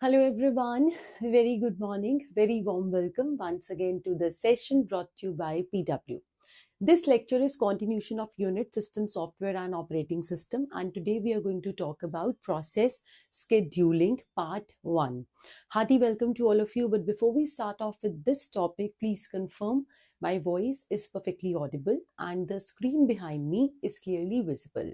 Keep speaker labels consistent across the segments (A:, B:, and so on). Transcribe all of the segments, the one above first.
A: Hello everyone, very good morning, very warm welcome once again to the session brought to you by PW. This lecture is continuation of unit system software and operating system, and today we are going to talk about process scheduling part 1. Hearty welcome to all of you, but before we start off with this topic, please confirm my voice is perfectly audible and the screen behind me is clearly visible.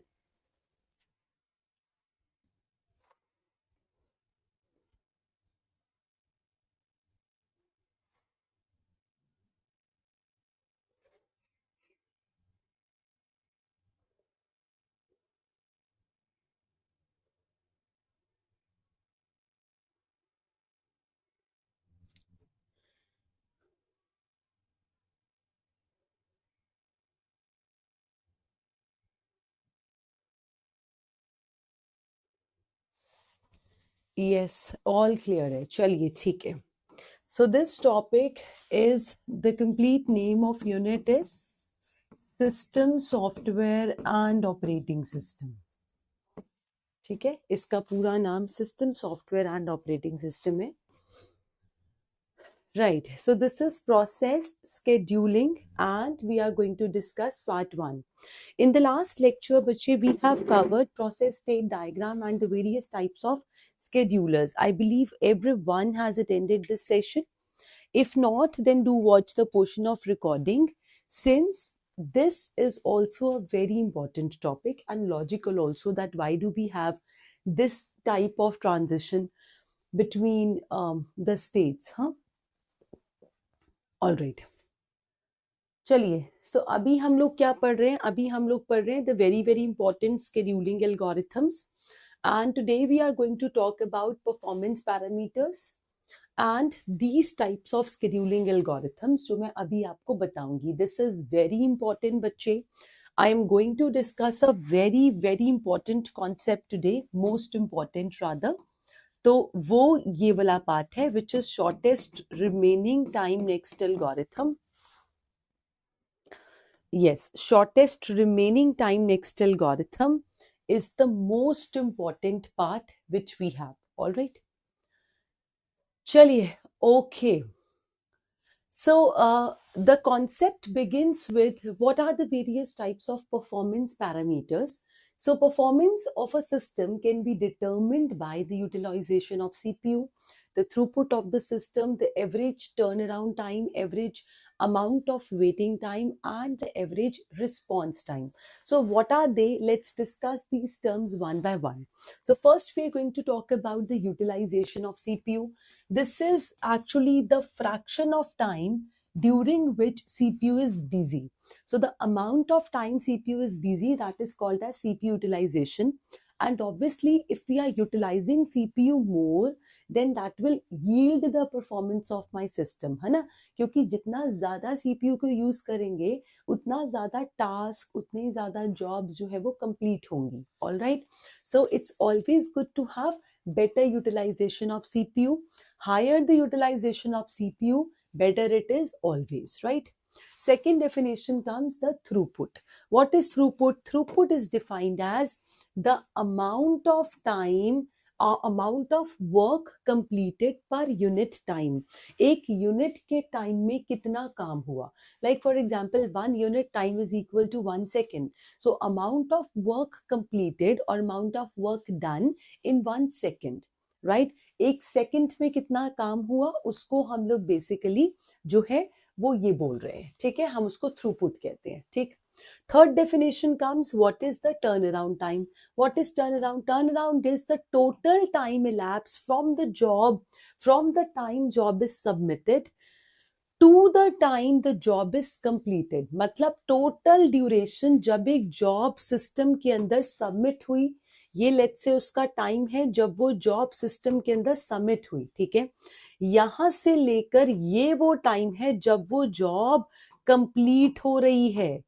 A: Yes, all clear है. चलिए ठीक है. So this topic is the complete name of unit is System Software and Operating System. ठीक है, इसका पूरा नाम System Software and Operating System है. Right, so this is process scheduling and we are going to discuss part 1. In the last lecture, bache, we have covered process state diagram and the various types of schedulers. I believe everyone has attended this session. If not, then do watch the portion of recording, since this is also a very important topic and logical also, that why do we have this type of transition between the states, huh? All right. चलिए, so अभी हम लोग क्या पढ़ रहे हैं? अभी हम लोग पढ़ रहे हैं the very very important scheduling algorithms, and today we are going to talk about performance parameters and these types of scheduling algorithms जो मैं अभी आपको बताऊंगी. This is very important बच्चे. I am going to discuss a very very important concept today, most important rather. तो वो ये वाला पार्ट है which is shortest remaining time next algorithm. Yes, shortest remaining time next algorithm is the most important part which we have. All right. Chaliye, okay. So the concept begins with what are the various types of performance parameters. So performance of a system can be determined by the utilization of CPU, the throughput of the system, the average turnaround time, average amount of waiting time, and the average response time. So what are they? Let's discuss these terms one by one. So first we are going to talk about the utilization of CPU. This is actually the fraction of time during which CPU is busy. So the amount of time CPU is busy, that is called as CPU utilization. And obviously, if we are utilizing CPU more, then that will yield the performance of my system, है ना? क्योंकि जितना ज़्यादा CPU को use करेंगे, उतना ज़्यादा task, उतनी ज़्यादा जॉब्स जो है वो कंप्लीट होंगी. All right? So it's always good to have better utilization of CPU. Higher the utilization of CPU, better it is always, right? Second definition comes the throughput. What is throughput? Throughput is defined as the amount of time or amount of work completed per unit time. एक unit के time में कितना काम हुआ. Like for example, 1 unit time is equal to 1 second. So amount of work completed or amount of work done in 1 second. Right? एक second में कितना काम हुआ उसको हम लोग बेसिकली जो है वो ये बोल रहे हैं. ठीक है, हम उसको थ्रूपुट कहते हैं. ठीक. Third definition comes, what is the turnaround time? What is turnaround? Turnaround is the total time elapsed from the time job is submitted to the time the job is completed. मतलब total duration जब एक job system के अंदर submit हुई, ये let's say उसका time है जब वो जॉब सिस्टम के अंदर सबमिट हुई. ठीक है, यहां से लेकर ये वो टाइम है जब वो जॉब कंप्लीट हो रही है.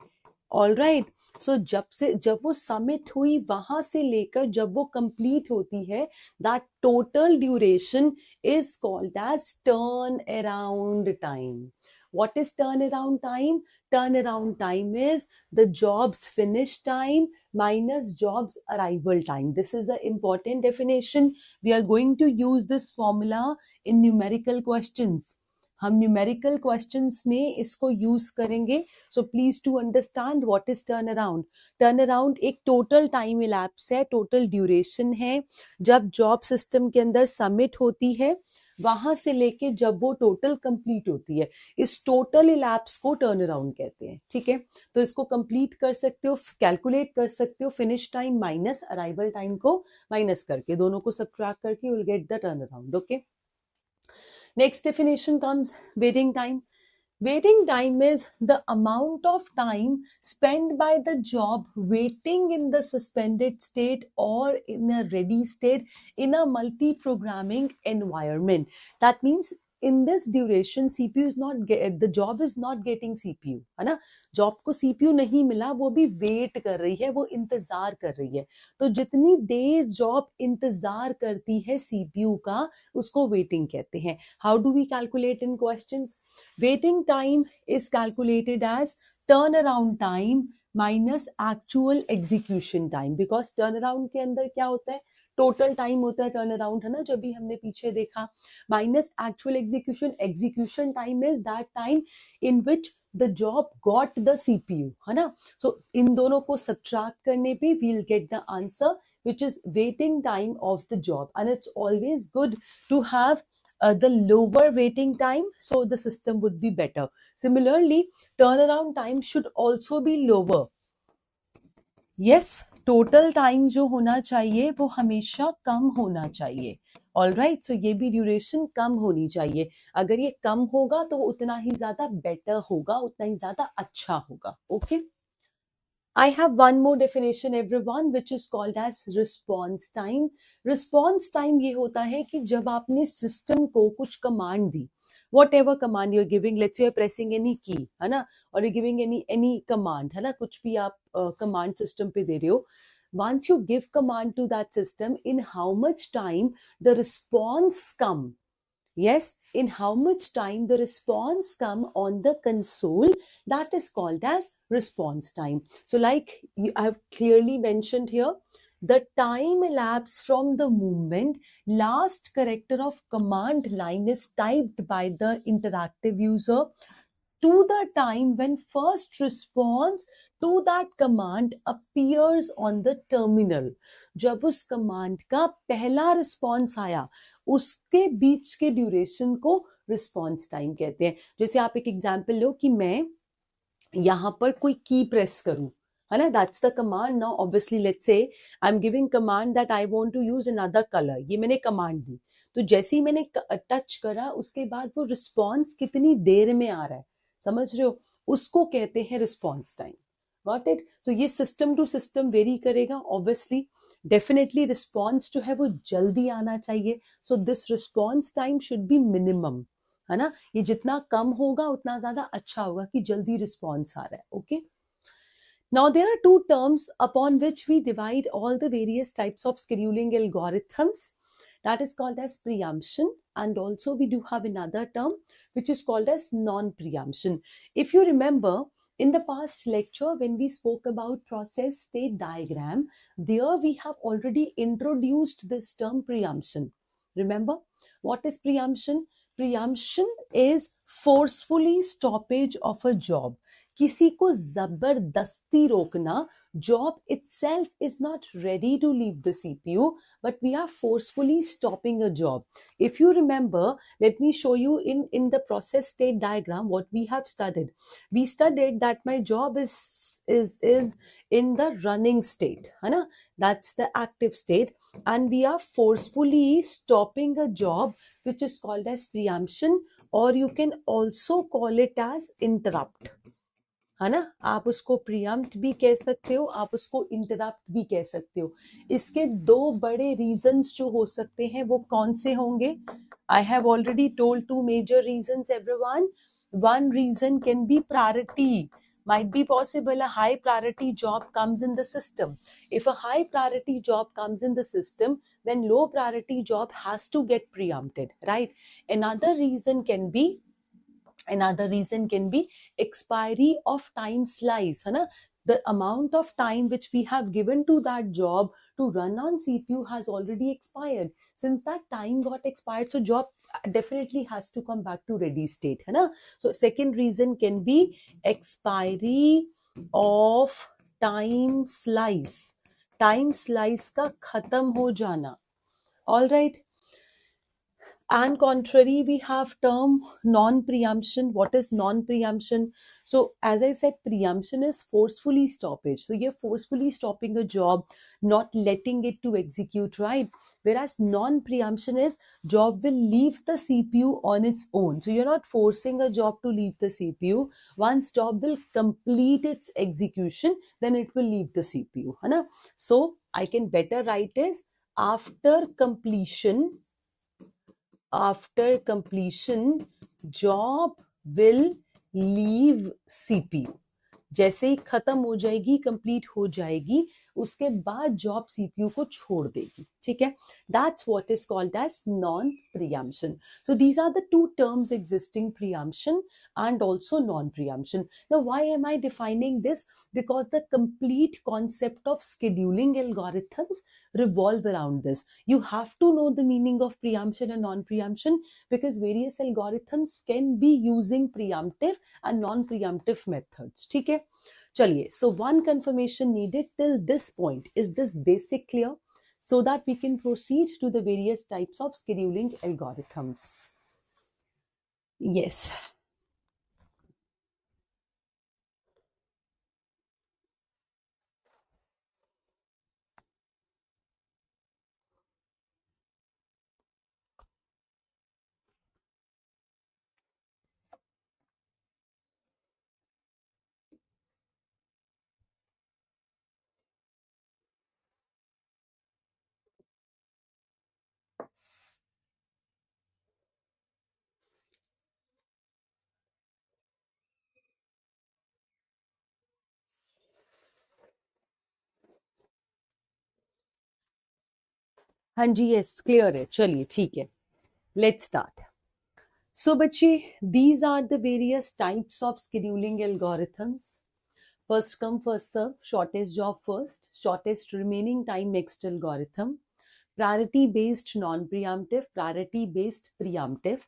A: All right. सो जब वो सबमिट हुई वहां से लेकर जब वो कंप्लीट होती है, that total duration is called as turn around time. What is turnaround time? Turnaround time is the job's finish time minus job's arrival time. This is an important definition. We are going to use this formula in numerical questions. हम numerical questions में इसको use करेंगे. So please to understand what is turnaround. Turnaround एक total time elapse है, total duration है जब job system के अंदर सबमिट होती है वहां से लेके जब वो टोटल कंप्लीट होती है. इस टोटल इलैप्स को टर्न अराउंड कहते हैं. ठीक है, तो इसको कंप्लीट कर सकते हो, कैलकुलेट कर सकते हो. Finish time minus arrival time को माइनस करके, दोनों को सब्ट्रैक्ट करके you will get the turn around. Okay, next definition comes waiting time. Waiting time is the amount of time spent by the job waiting in the suspended state or in a ready state in a multi-programming environment. That means in this duration CPU is not the job is not getting CPU, है ना. Job को CPU नहीं मिला, वो भी wait कर रही है, वो इंतजार कर रही है. तो जितनी देर जॉब इंतजार करती है CPU का, उसको वेटिंग कहते हैं. How do we calculate in questions? Waiting time is calculated as turnaround time minus actual execution time. Because turnaround के अंदर क्या होता है? टोटल टाइम होता है टर्न अराउंड, है ना, जो भी हमने पीछे देखा. Minus actual execution. Execution time is that time in which the job got the CPU, है ना. सो इन दोनों को सब्ट्रैक्ट करने पे we will get the answer which is waiting time of the job. And it's always good to have the lower waiting time, so the system would be better. Similarly, turnaround time should also be lower. Yes, total time जो होना चाहिए वो हमेशा कम होना चाहिए. All right, सो ये भी duration कम होनी चाहिए. अगर ये कम होगा तो वो उतना ही ज्यादा बेटर होगा, उतना ही ज्यादा अच्छा होगा. Okay, I have one more definition everyone which is called as response time. Response time ये होता है कि जब आपने सिस्टम को कुछ command the, whatever command you're giving, let's say you're pressing any key, है ना, or you're giving any command, है ना, कुछ भी आप command system पे दे रहे हो. Once you give command to that system, in how much time the response come? Yes, in how much time the response come on the console, that is called as response time. So like I have clearly mentioned here, the time elapsed from the moment last character of command line is typed by the interactive user to the time when first response to that command appears on the terminal. जब उस command का पहला response आया, उसके बीच के duration को response time कहते हैं. जैसे आप एक एग्जांपल लो कि मैं यहां पर कोई की प्रेस करूं, है ना, that's the command. Now obviously let's say I am giving command that I want to use another colour. ये मैंने कमांड दी, तो जैसे ही मैंने टच करा उसके बाद वो रिस्पॉन्स कितनी देर में आ रहा है, समझ रहे हो, उसको कहते हैं response time. Got it? So ये सिस्टम टू सिस्टम वेरी करेगा. ऑब्वियसली डेफिनेटली रिस्पॉन्स जो है वो जल्दी आना चाहिए. So this response time should be minimum, है ना. ये जितना कम होगा उतना ज्यादा अच्छा होगा कि जल्दी रिस्पॉन्स आ रहा है. Okay, now there are two terms upon which we divide all the various types of scheduling algorithms. That is called as preemption, and also we do have another term which is called as non-preemption. If you remember, in the past lecture when we spoke about process state diagram, there we have already introduced this term preemption. Remember what is preemption? Preemption is forcefully stoppage of a job. किसी को जबरदस्ती रोकना. Job itself is not ready to leave the CPU, but we are forcefully stopping a job. If you remember, let me show you in the process state diagram what we have studied. We studied that my job is in the running state, है ना? That's the active state, and we are forcefully stopping a job, which is called as preemption, or you can also call it as interrupt, है ना. आप उसको pre-empt भी कह सकते हो, आप उसको इंटरप्ट भी कह सकते हो. इसके दो बड़े रीजंस जो हो सकते हैं वो कौन से होंगे? I have already told two major reasons everyone. One reason can be priority. Might be possible a high priority job comes in the system. If a high priority job comes in the system, then low priority job has to get preempted, right? Another reason can be Another reason can be expiry of time slice, है ना? The amount of time which we have given to that job to run on CPU has already expired. Since that time got expired, so job definitely has to come back to ready state, है ना? So second reason can be expiry of time slice. Time slice का खत्म हो जाना. All right. And contrary, we have term non-preemption. What is non-preemption? So as I said, preemption is forcefully stoppage. So you're forcefully stopping a job, not letting it to execute, right? Whereas non-preemption is job will leave the CPU on its own. So you're not forcing a job to leave the CPU. Once job will complete its execution, then it will leave the CPU. है ना? So I can better write is after completion, job will leave CPU. जैसे ही खत्म हो जाएगी, complete हो जाएगी, उसके बाद जॉब सीपीयू को छोड़ देगी. ठीक है? That's what is called as non-preemption. So these are the two terms existing, preemption and also non-preemption. Now why am I defining this? Because the complete concept of scheduling algorithms revolve around this. You have to know the meaning of preemption and non-preemption because various algorithms can be using preemptive and non-preemptive methods. ठीक है? चलिए, so one confirmation needed till this point. Is this basic clear? So that we can proceed to the various types of scheduling algorithms. Yes. हाँ जी, yes, clear है. चलिए, ठीक है. Let's start. So बच्चे, these are the various types of scheduling algorithms. First come, first serve, shortest job first, shortest remaining time next algorithm, priority based non-preemptive, priority based preemptive,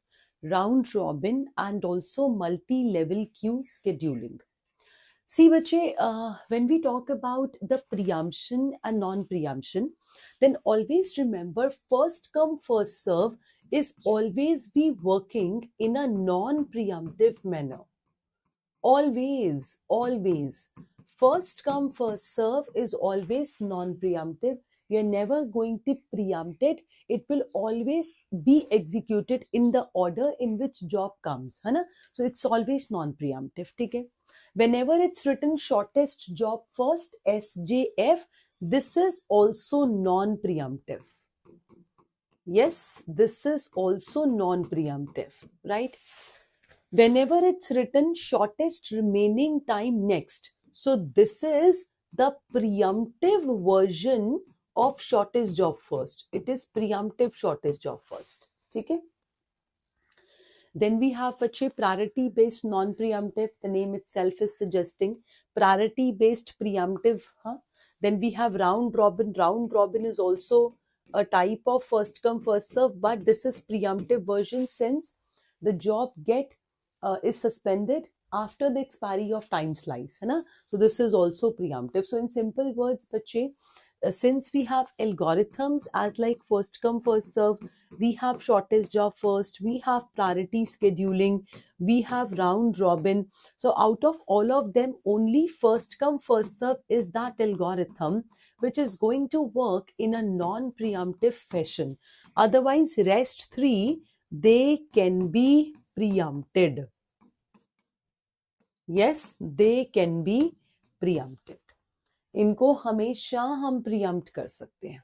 A: round robin, and also multi-level queue scheduling. See, bache, when we talk about the preemption and non-preemption, then always remember first come, first serve is always be working in a non-preemptive manner. Always, always. First come, first serve is always non-preemptive. You're never going to preempt it. It will always be executed in the order in which job comes. है ना? So it's always non-preemptive. ठीक है? Whenever it's written shortest job first, SJF, this is also non-preemptive. Yes, this is also non-preemptive, right? Whenever it's written shortest remaining time next, so this is the preemptive version of shortest job first. It is preemptive shortest job first. Okay? Then we have priority based non-preemptive. The name itself is suggesting priority based preemptive. Then we have round robin. Round robin is also a type of first come first serve, but this is preemptive version since the job is suspended after the expiry of time slice. है ना? So this is also preemptive. So in simple words, बच्चे, since we have algorithms as like first come first serve, we have shortest job first, we have priority scheduling, we have round robin. So out of all of them, only first come first serve is that algorithm which is going to work in a non-preemptive fashion. Otherwise rest three, they can be preempted. Yes, they can be preempted. इनको हमेशा हम pre-empt कर सकते हैं.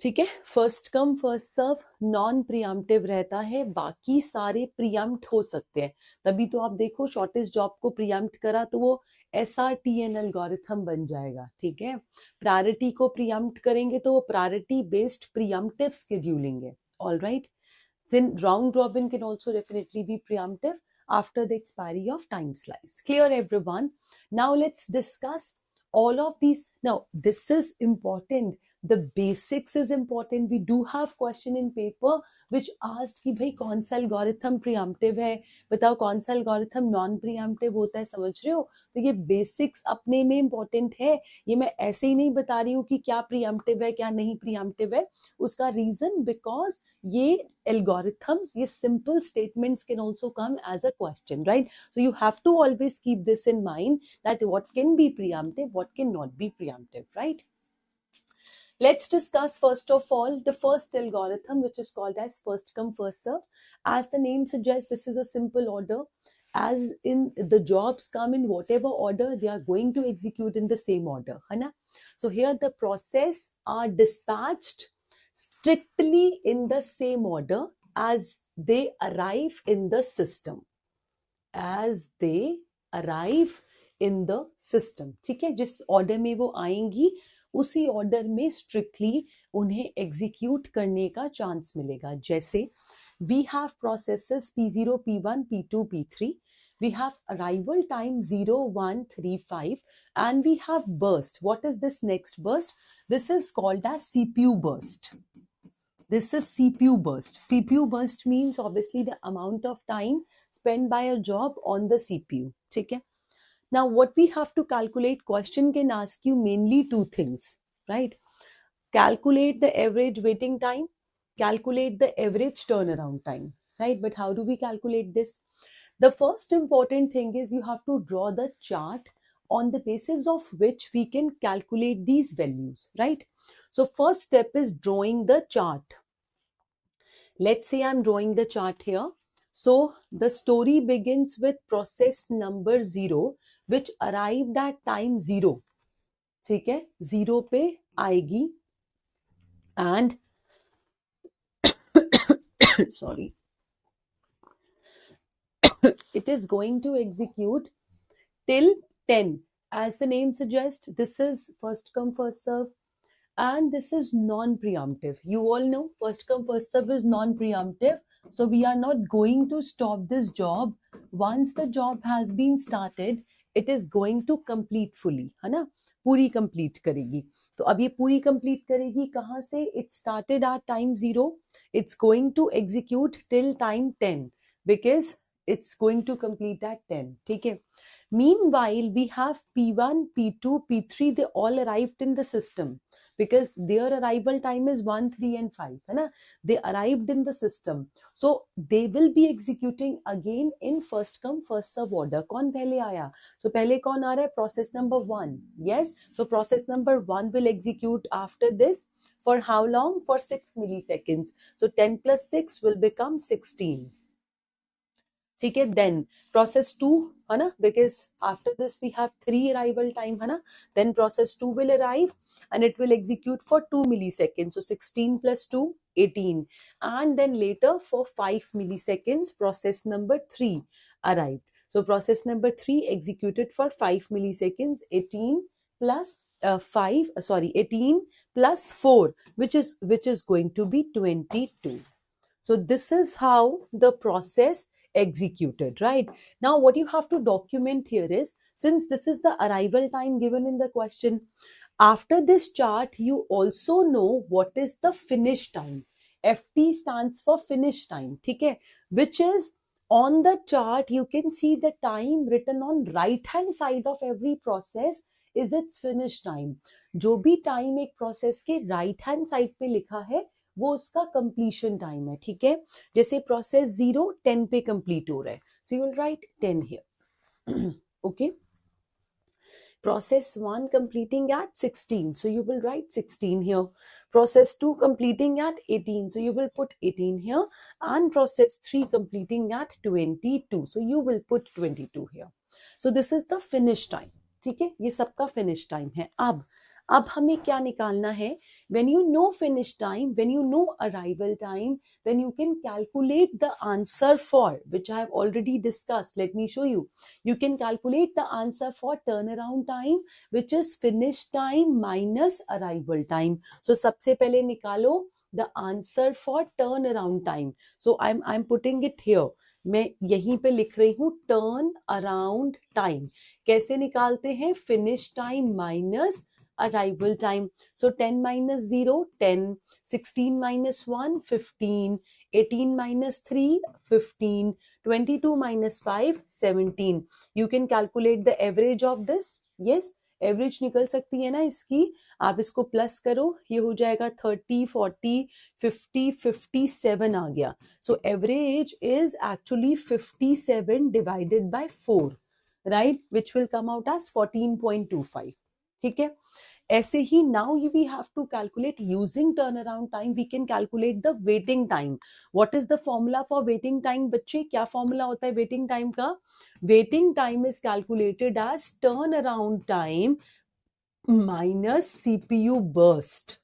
A: ठीक है? First come first serve non preemptive रहता है, बाकी सारे प्रियम्प्ट हो सकते हैं. तभी तो आप देखो शॉर्टेस्ट जॉब को प्रियम्प्ट करा तो वो SRTN एल्गोरिथम बन जाएगा. ठीक है? प्रायोरिटी को प्रियम्प्ट करेंगे तो वो प्रायोरिटी बेस्ड प्रियम्प्टिव शेड्यूलिंग है. All right. then round robin can also definitely be preemptive after the expiry of time slice. Clear, everyone? Now let's discuss all of these. Now this is important, the basics is important. We do have question in paper which asked कि भाई कौन सा algorithm preemptive है, बताओ कौन सा algorithm non preemptive होता है, समझ रहे हो? तो ये basics अपने में important है, ये मैं ऐसे ही नहीं बता रही हूँ कि क्या preemptive है क्या नहीं preemptive है. उसका reason because ये algorithms, ये simple statements can also come as a question, right? So you have to always keep this in mind, that what can be preemptive, what cannot be preemptive, right? Let's discuss first of all the first algorithm, which is called as first come first serve. As the name suggests, this is a simple order. As in the jobs come in whatever order, they are going to execute in the same order. Hai? So here the process are dispatched strictly in the same order as they arrive in the system. As they arrive in the system. ठीक है, जिस order में वो आएंगी उसी order में strictly उन्हें execute करने का चांस मिलेगा. जैसे we have processes P0, P1, P2, P3. We have arrival time 0, 1, 3, 5 and we have burst. What is this next burst? This is called as CPU burst. This is CPU burst. CPU burst means obviously the amount of time spent by a job on the CPU. ठीक है? Now, what we have to calculate, question can ask you mainly two things, right? Calculate the average waiting time, calculate the average turnaround time, right? But how do we calculate this? The first important thing is you have to draw the chart on the basis of which we can calculate these values, right? So first step is drawing the chart. Let's say I'm drawing the chart here. So the story begins with process number 0, which arrived at time 0. ठीक है, 0 पे आएगी and sorry, it is going to execute till 10. As the name suggests, this is first come first serve and this is non-preemptive. You all know first come first serve is non-preemptive. So we are not going to stop this job. Once the job has been started, it is going to complete fully, है ना? पूरी complete करेगी. तो अब ये पूरी complete करेगी कहाँ से? It started at time 0. It's going to execute till time 10 because it's going to complete at 10. ठीक है? Meanwhile, we have P1, P2, P3. They all arrived in the system. Because their arrival time is 1, 3 and 5. है ना? They arrived in the system. So they will be executing again in first come first serve order. कौन पहले आया? So पहले कौन आ रहा है? Process number 1. Yes. So process number 1 will execute after this. For how long? For 6 milliseconds. So 10 plus 6 will become 16. ठीक है, then process 2 है ना, because after this we have 3 arrival time है ना, then process 2 will arrive and it will execute for 2 milliseconds. So 16 plus 2, 18. And then later for 5 milliseconds, process number 3 arrived. So process number 3 executed for 5 milliseconds, 18 plus 18 plus 4, which is going to be 22. So this is how the process executed, right? Now what you have to document here is, since this is the arrival time given in the question, after this chart you also know what is the finish time. FT stands for finish time, ठीक है? Which is on the chart you can see the time written on right hand side of every process is its finish time. जो भी time एक process के right hand side पे लिखा है वो उसका completion time है, ठीक है? जैसे process 0 10 पे complete हो रहा है, so you will write 10 here. Okay, process 1 completing at 16, so you will write 16 here. Process 2 completing at 18, so you will put 18 here, and process 3 completing at 22, so you will put 22 here. So this is the finish time, ठीक है? ये सबका finish time है. अब हमें क्या निकालना है? When you know finish time, when you know arrival time, then you can calculate the answer for, which I have already discussed. Let me show you. You can calculate the answer for turnaround time, which is finish time minus arrival time. So सबसे पहले निकालो the answer for turnaround time. So I'm putting it here. मैं यहीं पे लिख रही हूँ turn around time. कैसे निकालते हैं? Finish time minus arrival time. So 10 minus 0 10, 16 minus 1 15, 18 minus 3 15, 22 minus 5 17. You can calculate the average of this. Yes, average निकल सकती है ना इसकी. आप इसको प्लस करो, ये हो जाएगा 30 40 50 57 आ गया. So average is actually 57 divided by 4, right, which will come out as 14.25. ठीक है. ऐसे ही now we have to calculate using turn around time. We can calculate the waiting time. What is the formula for waiting time? बच्चे क्या formula होता है waiting time का? Waiting time is calculated as turn around time minus CPU burst,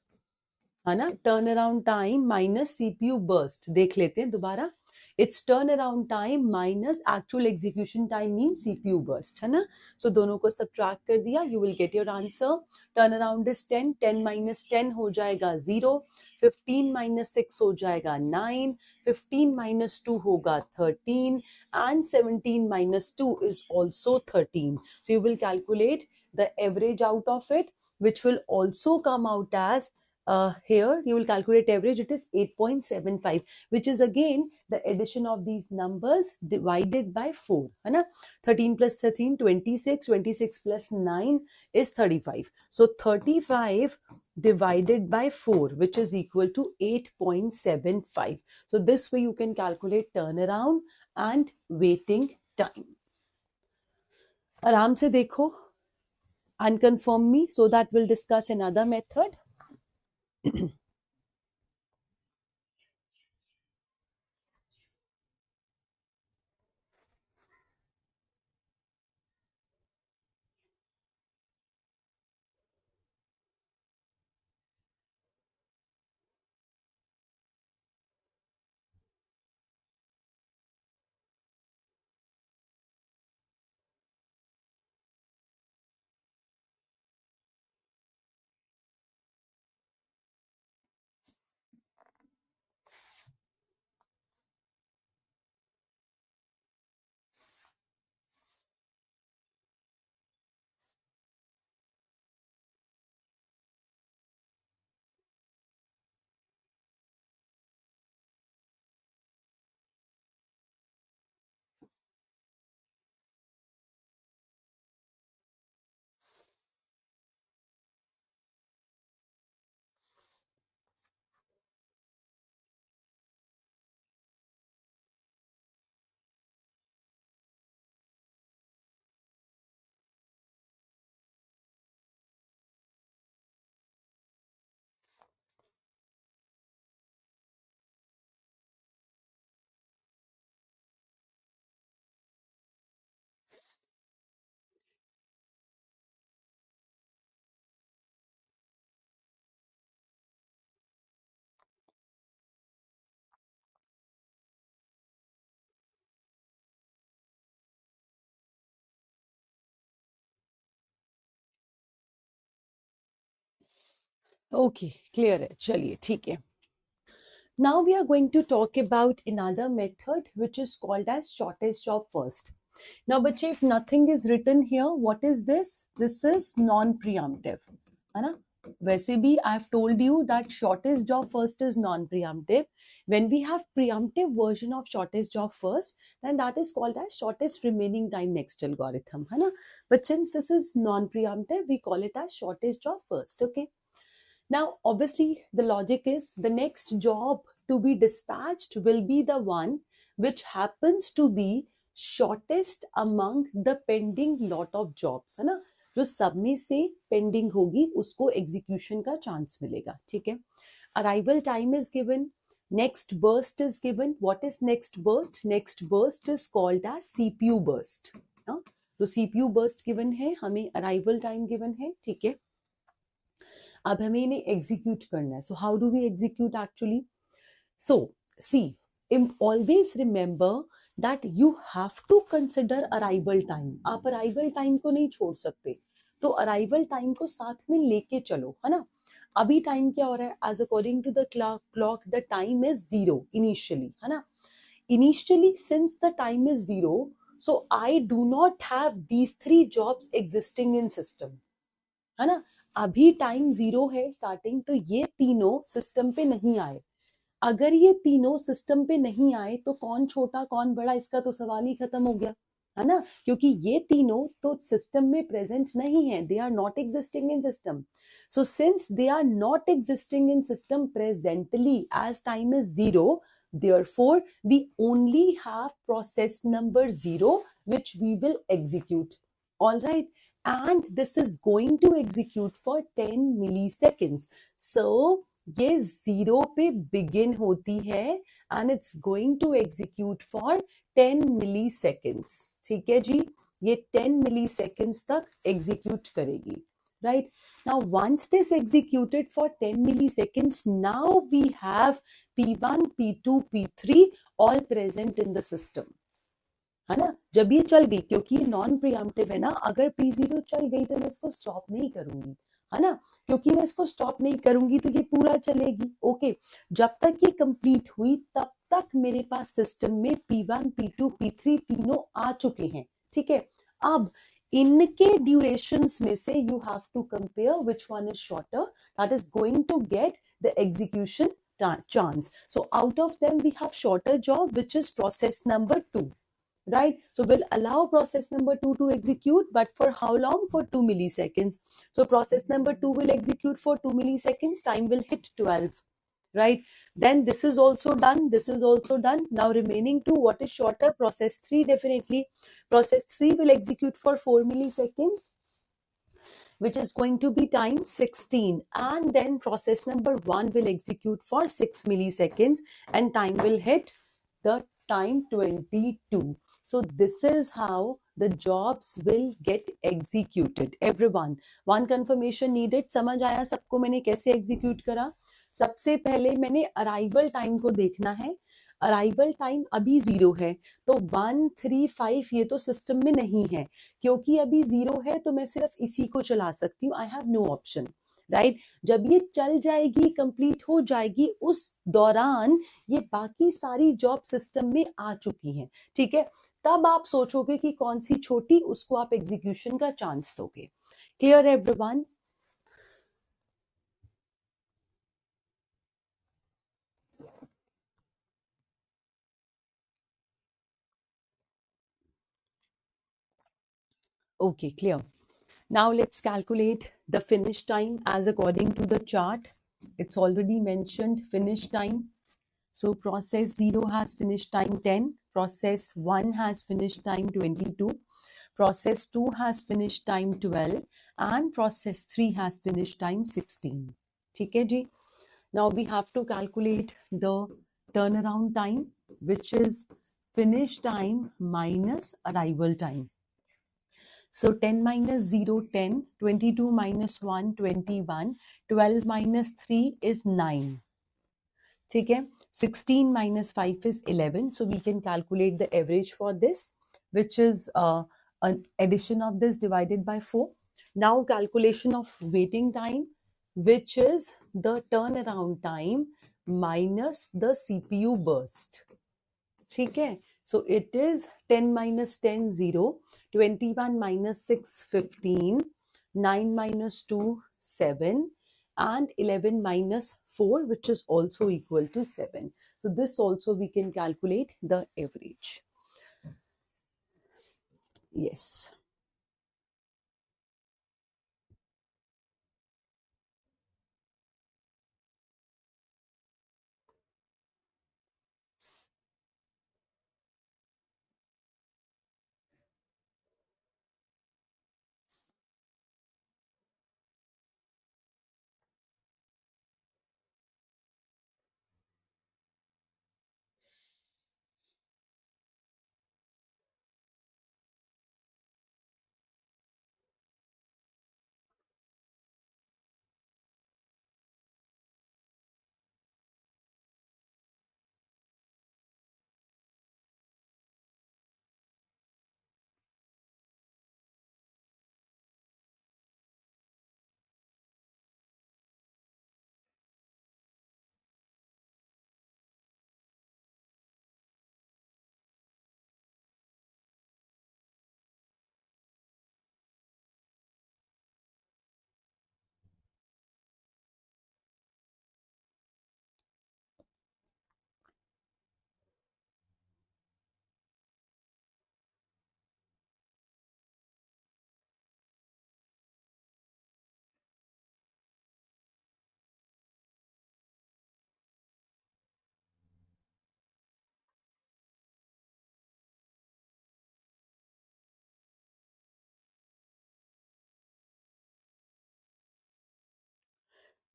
A: है ना. Turn around time minus CPU burst. देख लेते हैं दोबारा. It's turn around time minus actual execution time mean CPU burst, है ना. सो दोनों को सब्ट्रैक्ट कर दिया, you will get your answer. Turn around is 10, 10 minus 10 हो जाएगा 0, 15 minus 6 हो जाएगा 9, 15 minus 2 होगा 13 and 17 minus 2 is also 13. So you will calculate the average out of it, which will also come out as here you will calculate average. It is 8.75, which is again the addition of these numbers divided by 4, है ना. 13 plus 13 26, 26 plus 9 is 35. So 35 divided by 4, which is equal to 8.75. So this way you can calculate turnaround and waiting time. आराम से देखो and confirm me so that we'll discuss another method. Okay, clear है. चलिए ठीक है. Now we are going to talk about another method which is called as shortest job first. Now, बच्चे, if nothing is written here, what is this? This is non-preemptive, है ना. वैसे भी I have told you that shortest job first is non-preemptive. When we have preemptive version of shortest job first, then that is called as shortest remaining time next algorithm, है ना. But since this is non-preemptive, we call it as shortest job first. Okay. Now, obviously, the logic is the next job to be dispatched will be the one which happens to be shortest among the pending lot of jobs, है ना. जो सब में से pending होगी उसको execution का chance मिलेगा. ठीक है. Arrival time is given, next burst is given. What is next burst? Next burst is called as CPU burst. तो सीपीयू बर्स्ट गिवन है, हमें अराइवल टाइम गिवन है. ठीक है. अब हमें इन्हें एग्जीक्यूट करना है. So how do we execute actually? So see, always remember that you have to consider arrival time. आप अराइवल टाइम को नहीं छोड़ सकते, तो अराइवल टाइम को साथ में लेके चलो, है ना. अभी टाइम क्या हो रहा है, as according to the clock the time is zero initially, है ना. Initially, since the time is zero, so I do not have these three jobs existing in system, है ना. अभी टाइम जीरो है स्टार्टिंग, तो ये तीनों सिस्टम पे नहीं आए. अगर ये तीनों सिस्टम पे नहीं आए तो कौन छोटा कौन बड़ा, इसका तो सवाल ही खत्म हो गया, है ना. क्योंकि ये तीनों तो सिस्टम में प्रेजेंट नहीं है, they are not existing in system. So since they are not existing in system presently as time is zero, therefore we only have process number 0 which we will execute. All right, and this is going to execute for 10 milliseconds. So ये zero पे begin होती है and it's going to execute for 10 milliseconds. ठीक है जी, ये 10 milliseconds तक execute करेगी. Right, now once this executed for 10 milliseconds, now we have P1, P2, P3 all present in the system, है ना. जब ये चल गई, क्योंकि ये नॉन प्रियम्पटिव है ना, अगर P0 चल गई तो मैं इसको स्टॉप नहीं करूंगी, है ना. क्योंकि मैं इसको स्टॉप नहीं करूंगी तो ये पूरा चलेगी. ओके, जब तक ये कंप्लीट हुई तब तक मेरे पास सिस्टम में P1, P2, P3 तीनों आ चुके हैं. ठीक है, अब इनके ड्यूरेशंस में से you have to compare which one is shorter, that is going to get the execution chance. So out of them we have shorter job, which is process number 2. Right, so we'll allow process number 2 to execute, but for how long? For 2 milliseconds. So process number 2 will execute for 2 milliseconds, time will hit 12. Right, then this is also done, this is also done. Now remaining 2, what is shorter? Process 3, definitely. Process 3 will execute for 4 milliseconds, which is going to be time 16, and then process number 1 will execute for 6 milliseconds and time will hit the time 22. So this is how the jobs will get executed. Everyone, one confirmation needed. समझ आया सबको मैंने कैसे execute करा? सबसे पहले मैंने arrival time को देखना है. अराइवल टाइम अभी 0 है, तो 135 ये तो सिस्टम में नहीं है. क्योंकि अभी 0 है तो मैं सिर्फ इसी को चला सकती हूँ, I have no option. Right, जब ये चल जाएगी, कंप्लीट हो जाएगी, उस दौरान ये बाकी सारी जॉब सिस्टम में आ चुकी हैं. ठीक है, तब आप सोचोगे कि कौन सी छोटी, उसको आप एग्जीक्यूशन का चांस दोगे. Clear everyone? Okay, clear. Now let's calculate the finish time as according to the chart. It's already mentioned finish time. So process 0 has finished time 10, process 1 has finished time 22, process 2 has finished time 12, and process 3 has finished time 16. ठीक है जी. Now we have to calculate the turnaround time, which is finish time minus arrival time. So 10 minus 0, 10, 22 minus 1, 21, 12 minus 3 is 9. ठीक है, 16 minus 5 is 11. So we can calculate the average for this, which is an addition of this divided by 4. Now calculation of waiting time, which is the turnaround time minus the CPU burst. ठीक है, so it is 10 minus 10 0, 21 minus 6 15, 9 minus 2 7, and 11 minus 4, which is also equal to 7. So this also we can calculate the average. Yes.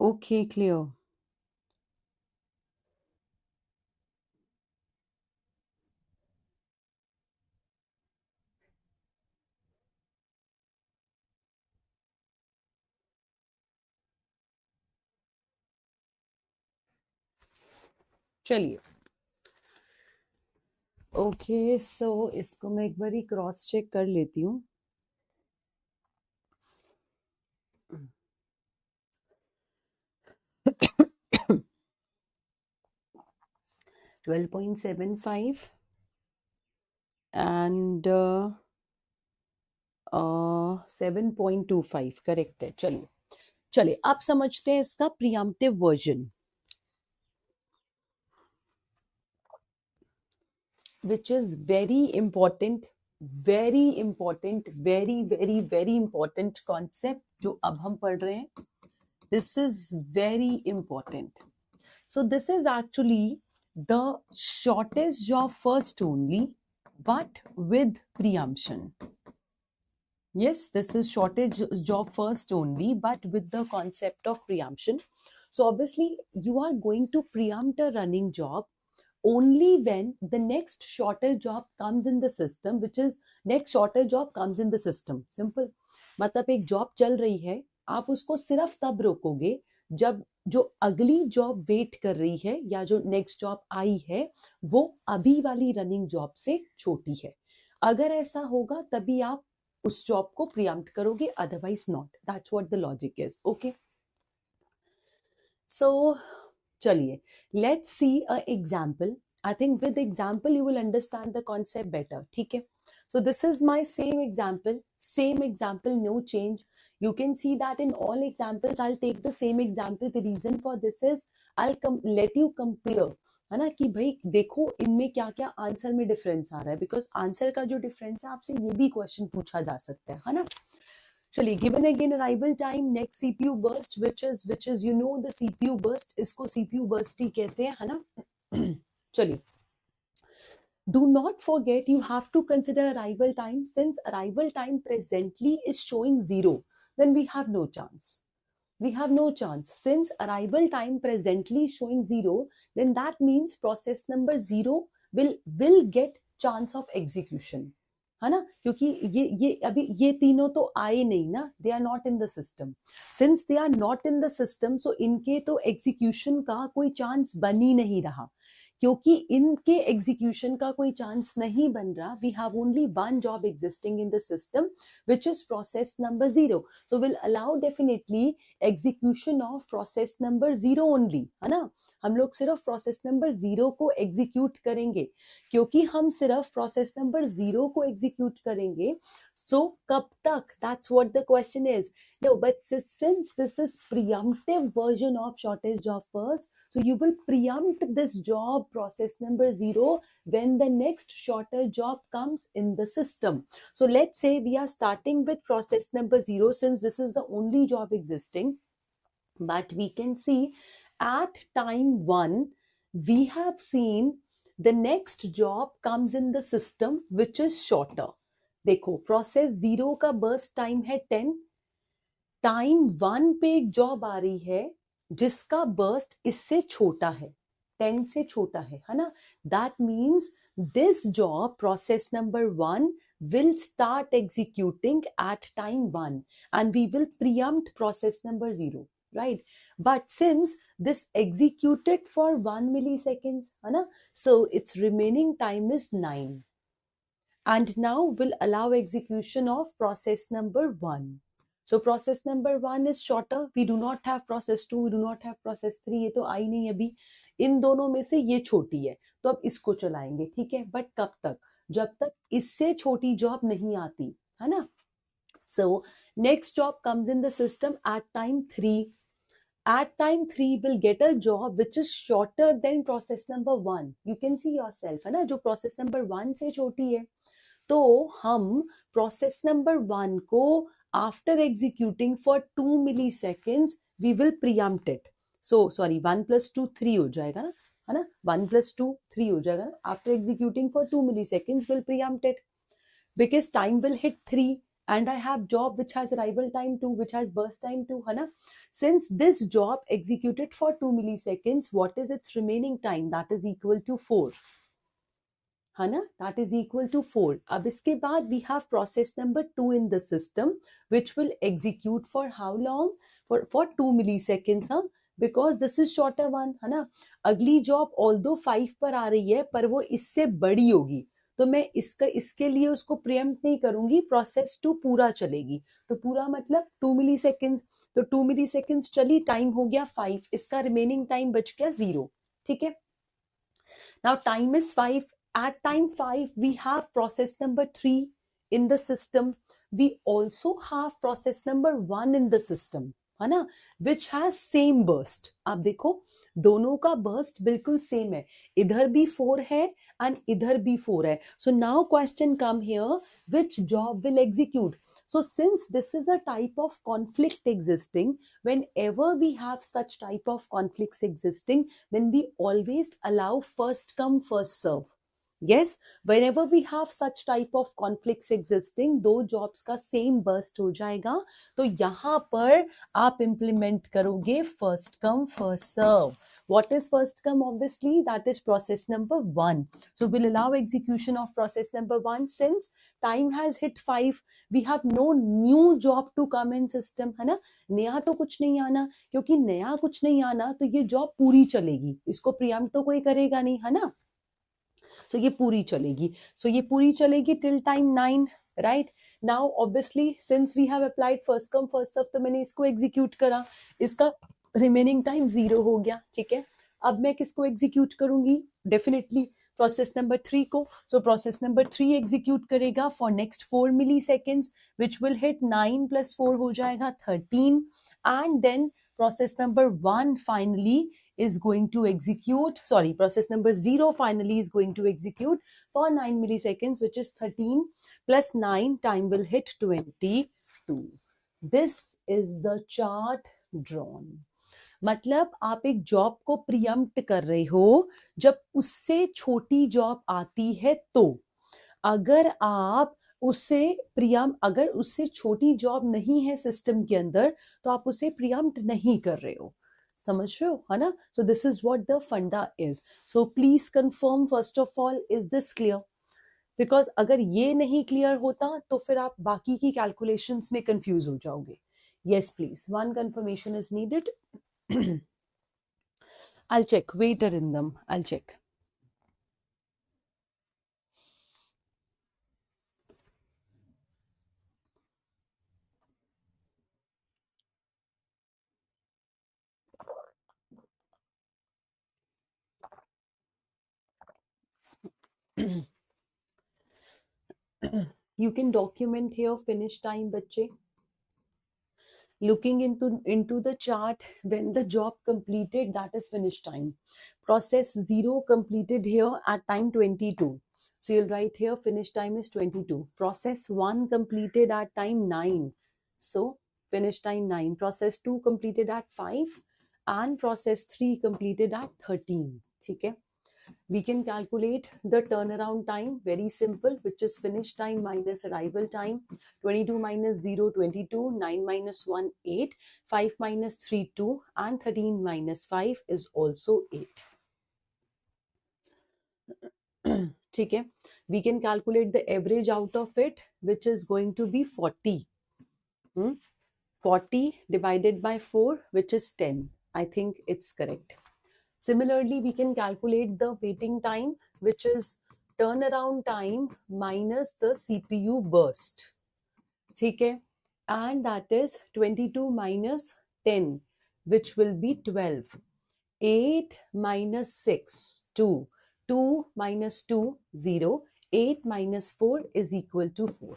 A: Okay, clear. चलिए, okay, सो इसको मैं एक बारी cross check कर लेती हूँ। 12.75 and 7.25 करेक्ट है। चलिए चलिए, आप समझते हैं इसका प्रियम्पटिव version, which is very important, very important, very very very important concept जो अब हम पढ़ रहे हैं. This is very important. So this is actually the shortest job first only, but with preemption. Yes, this is shortage job first only, but with the concept of preemption. So obviously you are going to preempt a running job only when the next shorter job comes in the system, which is next shorter job comes in the system. Simple. मतलब एक job चल रही है, आप उसको सिर्फ तब रोकोगे जब जो अगली जॉब वेट कर रही है या जो नेक्स्ट जॉब आई है वो अभी वाली रनिंग जॉब से छोटी है. अगर ऐसा होगा तभी आप उस जॉब को प्रियम्प्ट करोगे, otherwise not. That's what the logic is. Okay, so चलिए, let's see a example. I think with example you will understand the concept better. ठीक है, so this is my same example, no change. You can see that in all examples I'll take the same example. The reason for this is let you compare, है ना, कि भाई देखो इनमें क्या क्या आंसर में डिफरेंस आ रहा है, बिकॉज आंसर का जो डिफरेंस है आपसे ये भी क्वेश्चन पूछा जा सकता है ना. चलिए, given again arrival time, next CPU burst, which is you know the CPU burst, इसको CPU burst ही कहते हैं, है ना. चलिए, do not forget you have to consider arrival time. Since arrival time presently is showing 0, then we have no chance. We have no chance. Since arrival time presently is showing 0, then that means process number 0 will get chance of execution, है ना, क्योंकि ये अभी ये तीनों तो आए नहीं ना, they are not in the system. Since they are not in the system, so इनके तो एग्जीक्यूशन का कोई चांस बन ही नहीं रहा. क्योंकि इनके एग्जीक्यूशन का कोई चांस नहीं बन रहा, we have only one job existing in the system which is process number 0. So will allow definitely execution of process number 0 only, है ना. हम लोग सिर्फ प्रोसेस नंबर 0 को एग्जीक्यूट करेंगे. क्योंकि हम सिर्फ प्रोसेस नंबर 0 को एग्जीक्यूट करेंगे, सो कब तक, that's what the question is. No, but since this is preemptive version of shortest job first, so you will preempt this job process number 0 when the next shorter job comes in the system. So let's say we are starting with process number 0 since this is the only job existing, but we can see at time 1 we have seen the next job comes in the system which is shorter. देखो, process 0 का burst time है 10, time 1 पे एक job आ रही है जिसका burst इससे छोटा है, 10 से छोटा है ना. That means this job process number 1 will start executing at time 1 and we will preempt process number 0, right? But since this executed for 1 milliseconds, है ना, so its remaining time is 9 and now will allow execution of process number 1. So process number 1 is shorter. We do not have process 2, we do not have process 3. ये तो आई नहीं अभी. इन दोनों में से ये छोटी है, तो अब इसको चलाएंगे. ठीक है, बट कब तक, जब तक इससे छोटी जॉब नहीं आती, है ना. So next job comes in the system at time 3. At time 3 will get a job which is shorter than process number 1. You can see yourself, है ना, जो process number 1 से छोटी है. तो हम प्रोसेस नंबर 1 को after executing for 2 milliseconds we will preempt it. So sorry, 1 + 2 3 हो जाएगा ना, है ना. 1 + 2 3 हो जाएगा ना. After executing for 2 milliseconds will preempt it because time will hit 3 and I have job which has arrival time 2, which has burst time 2, है ना? Since this job executed for 2 milliseconds, what is its remaining time? That is equal to 4, है ना? That is equal to 4. अब इसके बाद we have process number 2 in the system, which will execute for how long? For 2 milliseconds, हाँ? Because this is shorter one, है ना? अगली job although 5 पर आ रही है, पर वो इससे बड़ी होगी, तो मैं इसके लिए उसको प्रियम्प्ट नहीं करूंगी, प्रोसेस 2 पूरा चलेगी. तो पूरा मतलब 2 मिली सेकेंड्स, तो 2 मिली सेकेंड्स चली, टाइम हो गया 5, इसका रिमेनिंग टाइम बच गया 0. ठीक है. Now time is 5. At time 5, we have process number 3 in the system. We also have process number 1 in the system, है ना, which has same burst. आप देखो दोनों का burst बिल्कुल same है, इधर भी 4 है and इधर भी 4 है. So now question come here, which job will execute? So since this is a type of conflict existing, whenever we have such type of conflicts existing, then we always allow first come first serve. Yes, whenever we have such type of conflicts existing, दो jobs का same burst हो जाएगा, तो यहाँ पर आप implement करोगे first come first serve. What is first come? Obviously, that is process number 1. So we'll allow execution of process number 1. Since time has hit 5, we have no new job to come in system, है ना? नया तो कुछ नहीं आना, क्योंकि नया कुछ नहीं आना तो ये job पूरी चलेगी, इसको preempt तो कोई करेगा नहीं, है ना? So ये पूरी चलेगी. So ये पूरी चलेगी till time 9, right? Now obviously since we have applied first come first serve, तो मैंने इसको execute करा, इसका remaining time 0 हो गया. ठीक है. अब मैं किसको execute करूंगी? Definitely process number 3 को. So process number 3 execute करेगा for next 4 milliseconds, which will hit 9 plus 4 हो जाएगा 13, and then process number 1 finally is going to execute, sorry, process number 0 finally is going to execute for 9 milliseconds, which is 13 plus 9, time will hit 22. This is the chart drawn. मतलब आप एक job को pre-empt कर रहे हो जब उससे छोटी जॉब आती है, तो अगर आप उससे अगर उससे छोटी जॉब नहीं है सिस्टम के अंदर, तो आप उसे प्रियम्प्ट नहीं कर रहे हो. समझ रहे हो, है ना? So this is what the funda is. So please confirm first of all, is this clear? Because अगर ये नहीं क्लियर होता तो फिर आप बाकी की कैलकुलेशंस में कंफ्यूज हो जाओगे. yes please, one confirmation is needed. I'll check, wait a rhythm, I'll check. You can document here finish time, bachche. Looking into the chart, when the job completed, that is finish time. Process 0 completed here at time 22. So you'll write here finish time is 22. Process 1 completed at time 9. So finish time 9. Process 2 completed at 5. And process 3 completed at 13. Okay. We can calculate the turnaround time, very simple, which is finish time minus arrival time. 22 minus 0, 22, 9 minus 1, 8, 5 minus 3, 2, and 13 minus 5 is also 8. ठीक है. We can calculate the average out of it, which is going to be 40. 40 divided by 4, which is 10. I think it's correct. Similarly, we can calculate the waiting time, which is turnaround time minus the CPU burst. ठीक है? And that is 22 minus 10, which will be 12. 8 minus 6, 2. 2 minus 2, 0. 8 minus 4 is equal to 4.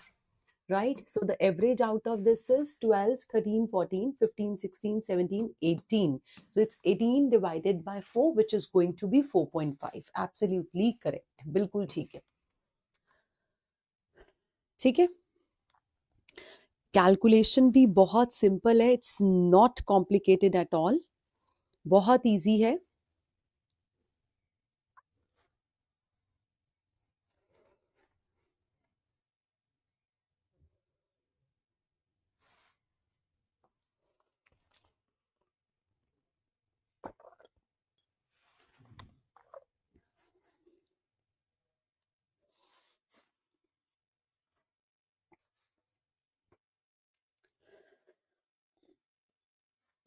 A: Right? So the average out of this is 12, 13, 14, 15, 16, 17, 18. So it's 18 divided by 4, which is going to be 4.5. Absolutely correct. बिल्कुल ठीक है. ठीक है. Calculation भी बहुत simple है. It's not complicated at all. बहुत easy है.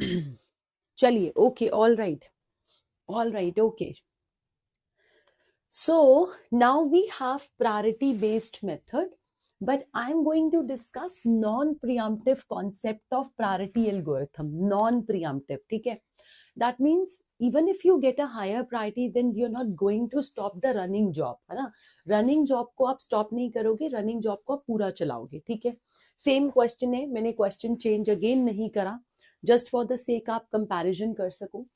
A: चलिए, okay, all right, okay. So now we have priority based method, but I'm going to discuss non-preemptive concept of priority algorithm. Non-preemptive, ठीक है? That means even if you get a higher priority, then you're not going to stop the running job, है ना? Running job को आप stop नहीं करोगे, running job को आप पूरा चलाओगे, ठीक है? Same question है, मैंने question change again नहीं करा, just for the sake आप comparison कर सको.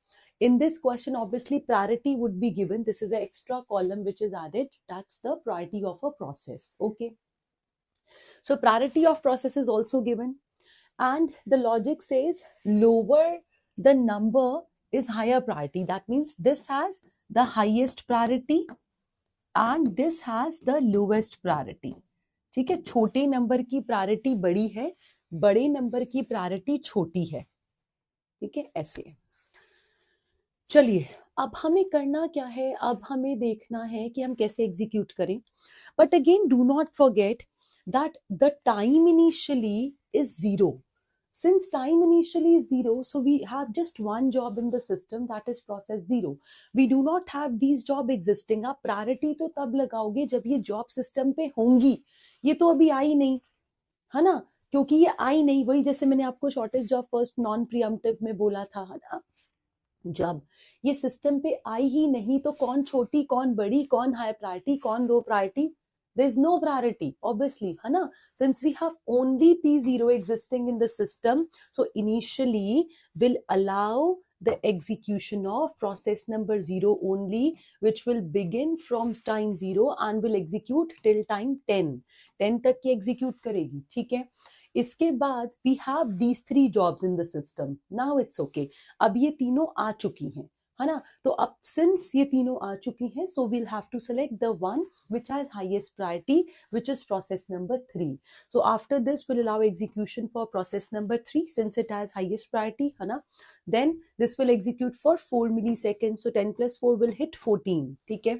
A: In this question, obviously priority would be given. This is the extra column which is added. That's the priority of a process. Okay. So priority of process is also given. And the logic says lower the number is higher priority. That means this has the highest priority and this has the lowest priority. ठीक है, छोटे number की priority बड़ी है, बड़े number की priority छोटी है. ठीक है, ऐसे. चलिए, अब हमें करना क्या है, अब हमें देखना है कि हम कैसे एग्जीक्यूट करें. But again do not forget that the time initially is zero. Since time initially is zero, so we have just one job in the system, that is process zero. We do not have these job existing. आप priority तो तब लगाओगे जब ये job system पे होंगी. ये तो अभी आई नहीं, है ना? क्योंकि ये आई नहीं, वही जैसे मैंने आपको शॉर्टेज जॉब फर्स्ट नॉन प्रियम्पटिव में बोला था, है ना? जब ये सिस्टम पे आई ही नहीं तो कौन छोटी, कौन बड़ी, कौन हाई प्रायोरिटी, कौन low priority? There is no priority, obviously, है ना? Since we have only P0 existing in the system, so initially will allow the execution of process number 0 only, which will begin from time 0 and will execute till time 10. 10 तक की execute करेगी, ठीक है? इसके बाद we have these 3 jobs in the system. Now it's okay. अब ये तीनों आ चुकी हैं, है ना? तो अब सिंस ये तीनों आ चुकी हैं, so we'll have to select the one which has highest priority, which is process number 3. So after this we'll allow execution for process number 3 since it has highest priority, है ना? Then this will execute for 4 milliseconds, so 10 plus 4 will hit 14. ठीक है?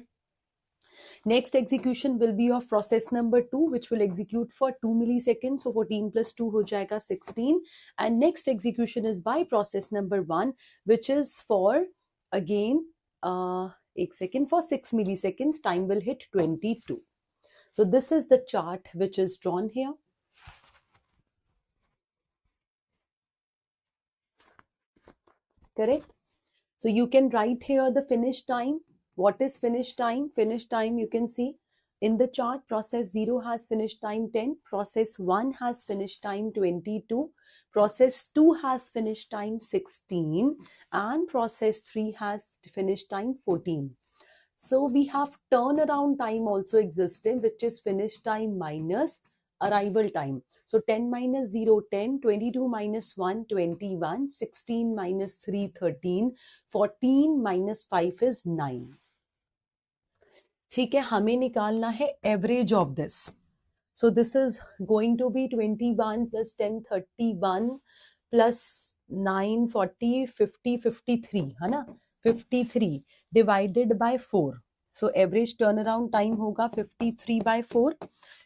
A: Next execution will be of process number 2, which will execute for 2 milliseconds. So 14 plus 2 हो जाएगा 16. And next execution is by process number 1, which is for again एक second, for 6 milliseconds. Time will hit 22. So this is the chart which is drawn here. Correct? So you can write here the finish time. What is finish time? Finish time you can see in the chart. Process 0 has finish time 10. Process 1 has finish time 22. Process 2 has finish time 16. And process 3 has finish time 14. So we have turnaround time also existing, which is finish time minus arrival time. So 10 minus 0, 10, 22 minus 1, 21, 16 minus 3, 13, 14 minus 5 is 9. ठीक है, हमें निकालना है average of this. So this is going to be 21 plus 10, 31 plus 9, 40, 50, 53, है ना? 53 divided by 4. So average turnaround time होगा 53 by 4.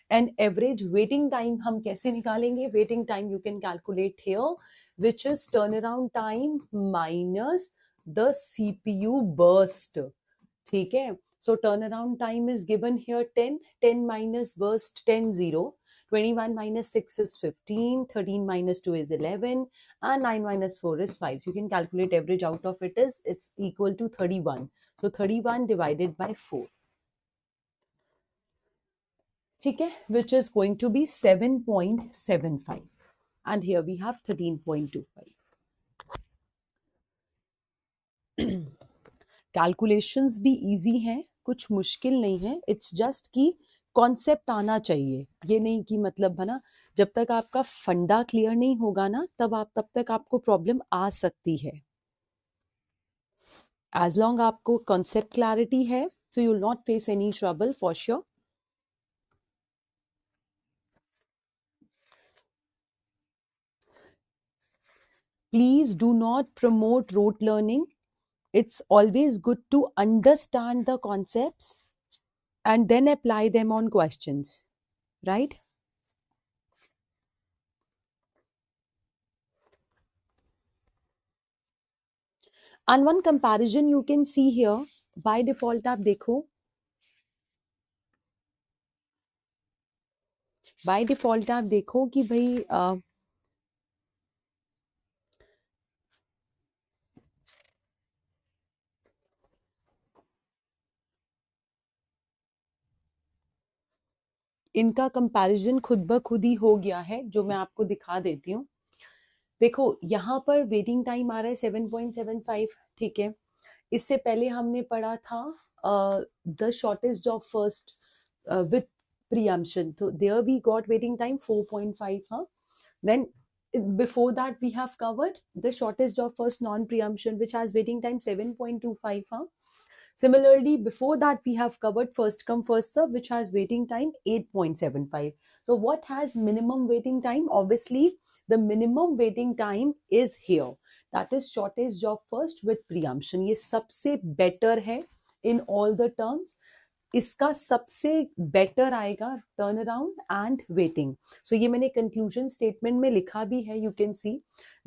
A: And average waiting time हम कैसे निकालेंगे? Waiting time you can calculate here, which is turnaround time minus the CPU burst. ठीक है? So turnaround time is given here 10. 10 minus burst 10, 0. 21 minus 6 is 15. 13 minus 2 is 11. And 9 minus 4 is 5. So you can calculate average out of it is, it's equal to 31. So 31 divided by 4. ठीक है? Which is going to be 7.75. And here we have 13.25. Calculations भी easy हैं, कुछ मुश्किल नहीं है. It's just कि concept आना चाहिए. ये नहीं कि मतलब, है ना, जब तक आपका फंडा क्लियर नहीं होगा ना, तब तक आपको प्रॉब्लम आ सकती है. एज लॉन्ग आपको कॉन्सेप्ट क्लैरिटी है, तो you will not face any trouble for sure. Please do not promote rote learning. It's always good to understand the concepts and then apply them on questions, right? And one comparison you can see here, by default आप देखो, by default आप देखो कि भाई इनका comparison खुद ब खुद ही हो गया है, जो मैं आपको दिखा देती हूँ। देखो यहाँ पर वेटिंग टाइम आ रहा है 7.75, ठीक है। इससे पहले हमने पढ़ा था the shortest of first with preemption, so there we got waiting time 4.5, huh? Then before that we have covered the shortest of first non preemption, which has waiting time 7.25, huh? Similarly, before that, we have covered first come, first serve, which has waiting time 8.75. So what has minimum waiting time? Obviously, the minimum waiting time is here. That is shortest job first with preemption. ये सबसे better है in all the terms. इसका सबसे better आएगा turnaround and waiting. So ये मैंने conclusion statement में लिखा भी है. You can see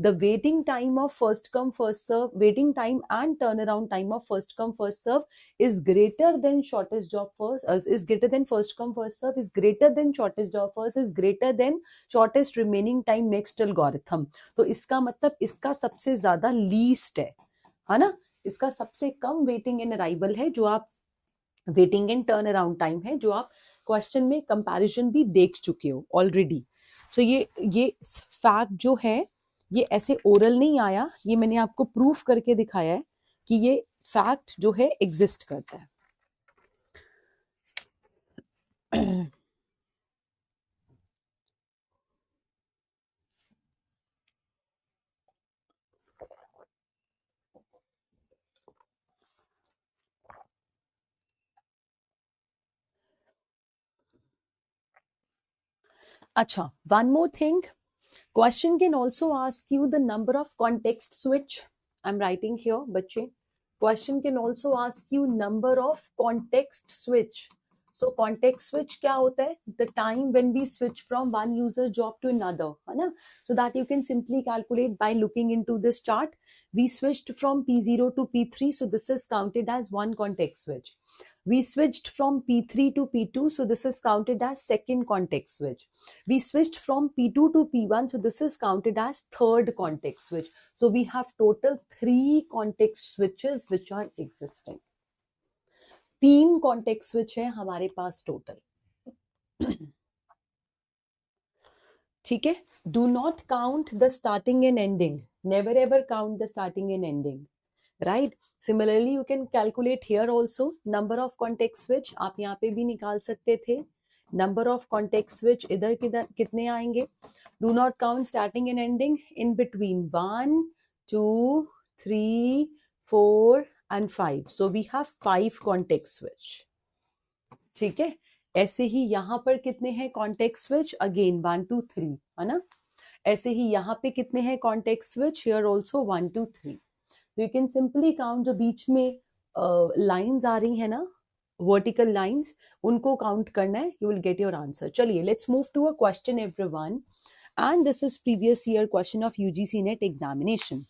A: the waiting time of first come first serve, waiting time and turn around time of first come first serve is greater than shortest job first, is greater than first come first serve, is greater than shortest job first, is greater than shortest remaining time next algorithm. तो इसका मतलब इसका सबसे ज्यादा least है ना. इसका सबसे कम वेटिंग इन अराइवल है, जो आप waiting and turn around time है, जो आप क्वेश्चन में कंपैरिजन भी देख चुके हो ऑलरेडी. सो ये फैक्ट जो है ये ऐसे ओरल नहीं आया, ये मैंने आपको प्रूफ करके दिखाया है कि ये फैक्ट जो है एग्जिस्ट करता है. अच्छा, one more thing. Question can also ask you the number of context switch. I'm writing here, बच्चे. Question can also ask you number of context switch. So context switch क्या होता है? The time when we switch from one user job to another, है ना? So that you can simply calculate by looking into this chart. We switched from P0 to P3, so this is counted as one context switch. We switched from P3 to P2, so this is counted as second context switch. We switched from P2 to P1, so this is counted as third context switch. So we have total 3 context switches which are existing. 3 context switch है हमारे पास total. ठीक है. Do not count the starting and ending. Never ever count the starting and ending. Right? Similarly, you can calculate here also number of context switch. आप यहाँ पे भी निकाल सकते थे. Number of context switch इधर कितने आएंगे? Do not count starting and ending. In between 1, 2, 3, 4 and 5. So we have 5 context switch. ठीक है. ऐसे ही यहाँ पर कितने हैं context switch? Again 1, 2, 3, है ना. ऐसे ही यहाँ पे कितने हैं context switch? Here also 1, 2, 3. You can simply count जो बीच में लाइंस आ रही है ना, वर्टिकल लाइंस, उनको काउंट करना है. You will get your answer. चलिए let's move to a question everyone, and this is previous year question of UGC NET examination.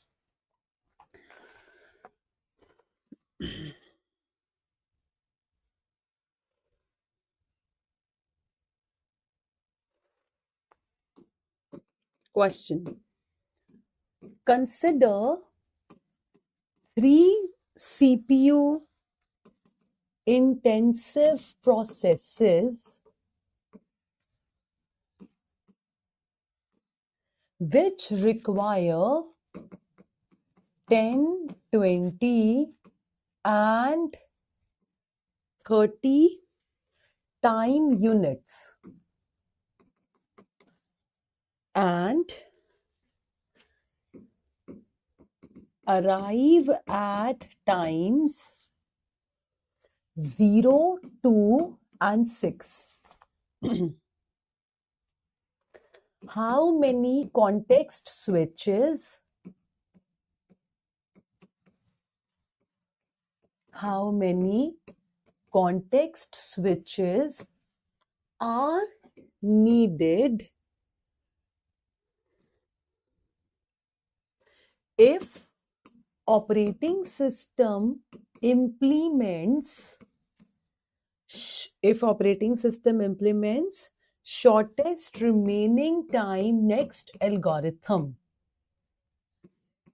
A: Question: consider 3 CPU intensive processes which require 10, 20 and 30 time units and arrive at times 0, 2 and 6. How many context switches are needed if operating system implements if operating system implements shortest remaining time next algorithm.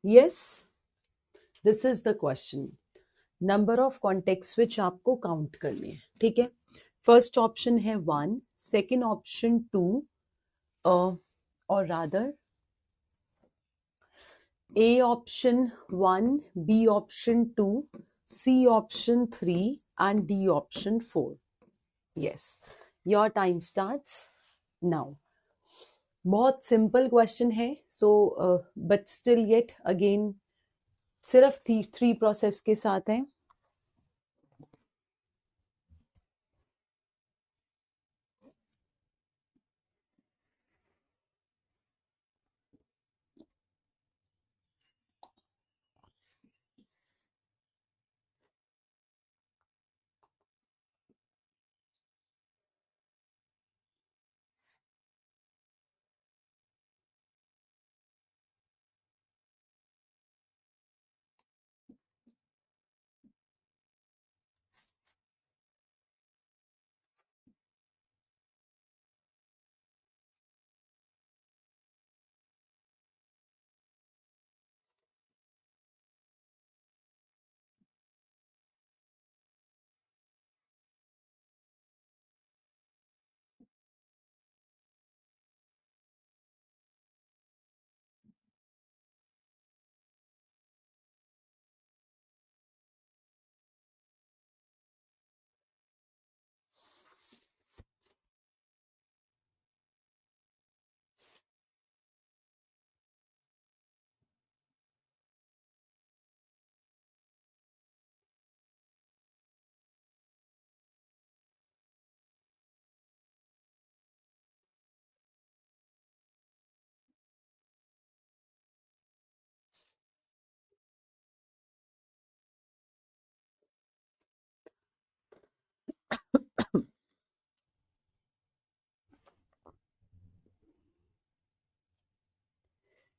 A: Yes, this is the question. Number of contact switch आपको count करने हैं, ठीक है. First option है 1, second option 2, और rather A option 1, B option 2, C option 3 and D option 4. Yes, your time starts now. बहुत simple question है. So but still yet again सिर्फ 3 प्रोसेस के साथ है.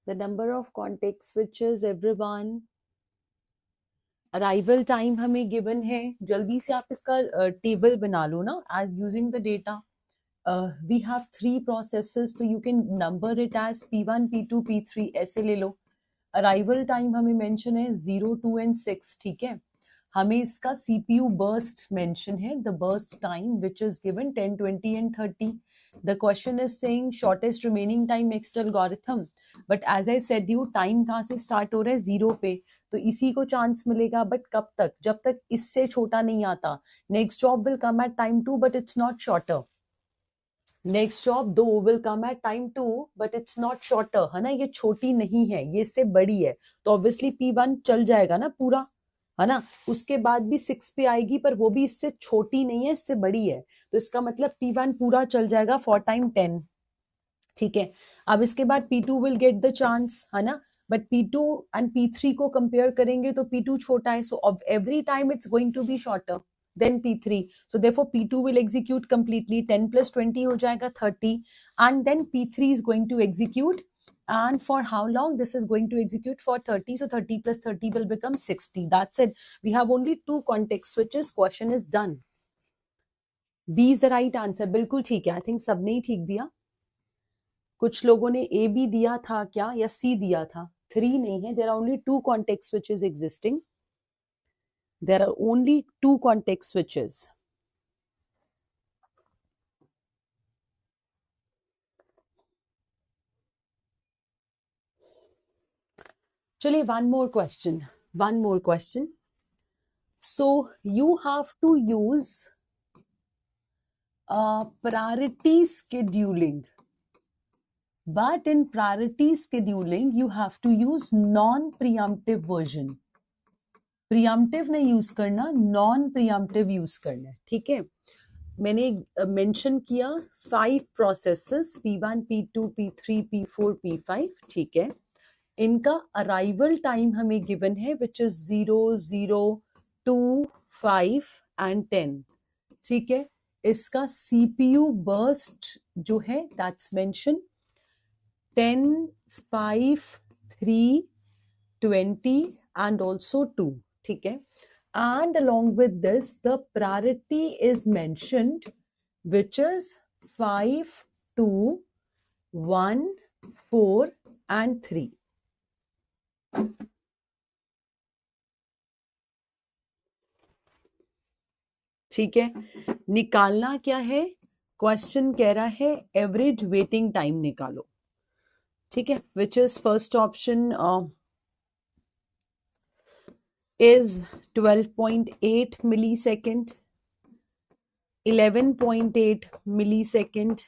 A: The number of context switches, everyone. Arrival time हमें given है. जल्दी से आप इसका टेबल बना लो ना, as using the data. We have 3 processes, तो you can number it as P1, P2, P3 ऐसे ले लो. अराइवल टाइम हमें मेंशन है 0, 2 एंड 6, ठीक है. हमें इसका CPU burst mention है, the burst time which is given 10, 20 and 30. The question is saying shortest remaining time next algorithm. But as I said you, time कहाँ से start हो रहा है? 0 पे. तो इसी को चांस मिलेगा. बट कब तक? जब तक इससे छोटा नहीं आता. Next job will come at time 2 but it's not shorter. Next job 2 will come at time 2 but it's not shorter, है ना. ये छोटी नहीं है, ये इससे बड़ी है. तो ऑब्वियसली P1 चल जाएगा ना पूरा, है ना. उसके बाद भी 6 पे आएगी, पर वो भी इससे छोटी नहीं है, इससे बड़ी है. तो इसका मतलब P1 पूरा चल जाएगा फॉर टाइम 10, ठीक है. अब इसके बाद P2 will get the chance, है ना. बट P2 एंड P3 को कंपेयर करेंगे तो P2 छोटा है, so every time it's going to be shorter than P3. So therefore P2 will execute completely. 10 plus 20 हो जाएगा 30, and then P3 is going to execute. And for how long? This is going to execute for 30. So 30 plus 30 will become 60. That's it. We have only 2 context switches. Question is done. B is the right answer. बिल्कुल ठीक है. I think सबने ही ठीक दिया. कुछ लोगों ने A भी दिया था क्या, या C दिया था? 3 नहीं है. There are only 2 context switches existing. There are only 2 context switches. चलिए, one more question. So you have to use priority scheduling, but in priority scheduling you have to use non-preemptive version. preemptive नहीं use करना, non preemptive use करना है, ठीक है. मैंने mention किया 5 processes, P1, P2, P3, P4, P5, ठीक है. इनका अराइवल टाइम हमें गिवन है विच इज 0, 0, 2, 5 एंड 10, ठीक है. इसका CPU बर्स्ट जो है दैट्स मेंशन 10, 5, 3, 20 and also 2. ठीक है, and along with this the priority is mentioned, which is 5, 2, 1, 4 and 3. ठीक है, निकालना क्या है, क्वेश्चन कह रहा है एवरेज वेटिंग टाइम निकालो. ठीक है, which is first option is 12.8 millisecond, 11.8 millisecond,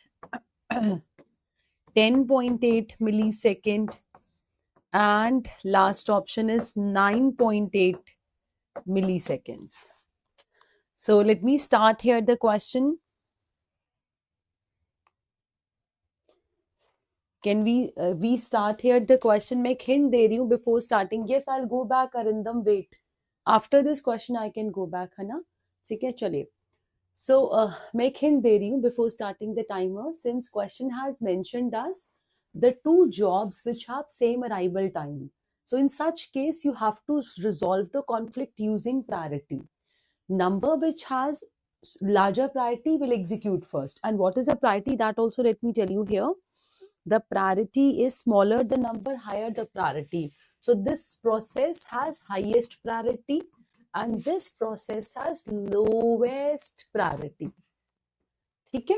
A: 10.8 millisecond, and last option is 9.8 milliseconds. So let me start here the question. Can we start here the question? मैं hint दे रही हूँ before starting. Yes, I'll go back. Arindam, wait. After this question, I can go back, है ना? ठीक है, चलिए. So मैं hint दे रही हूँ before starting the timer. Since question has mentioned us the two jobs which have same arrival time. So in such case, you have to resolve the conflict using priority. Number which has larger priority will execute first. And what is a priority? That also let me tell you here. The priority is smaller the number, higher the priority. So this process has highest priority and this process has lowest priority. ठीक है?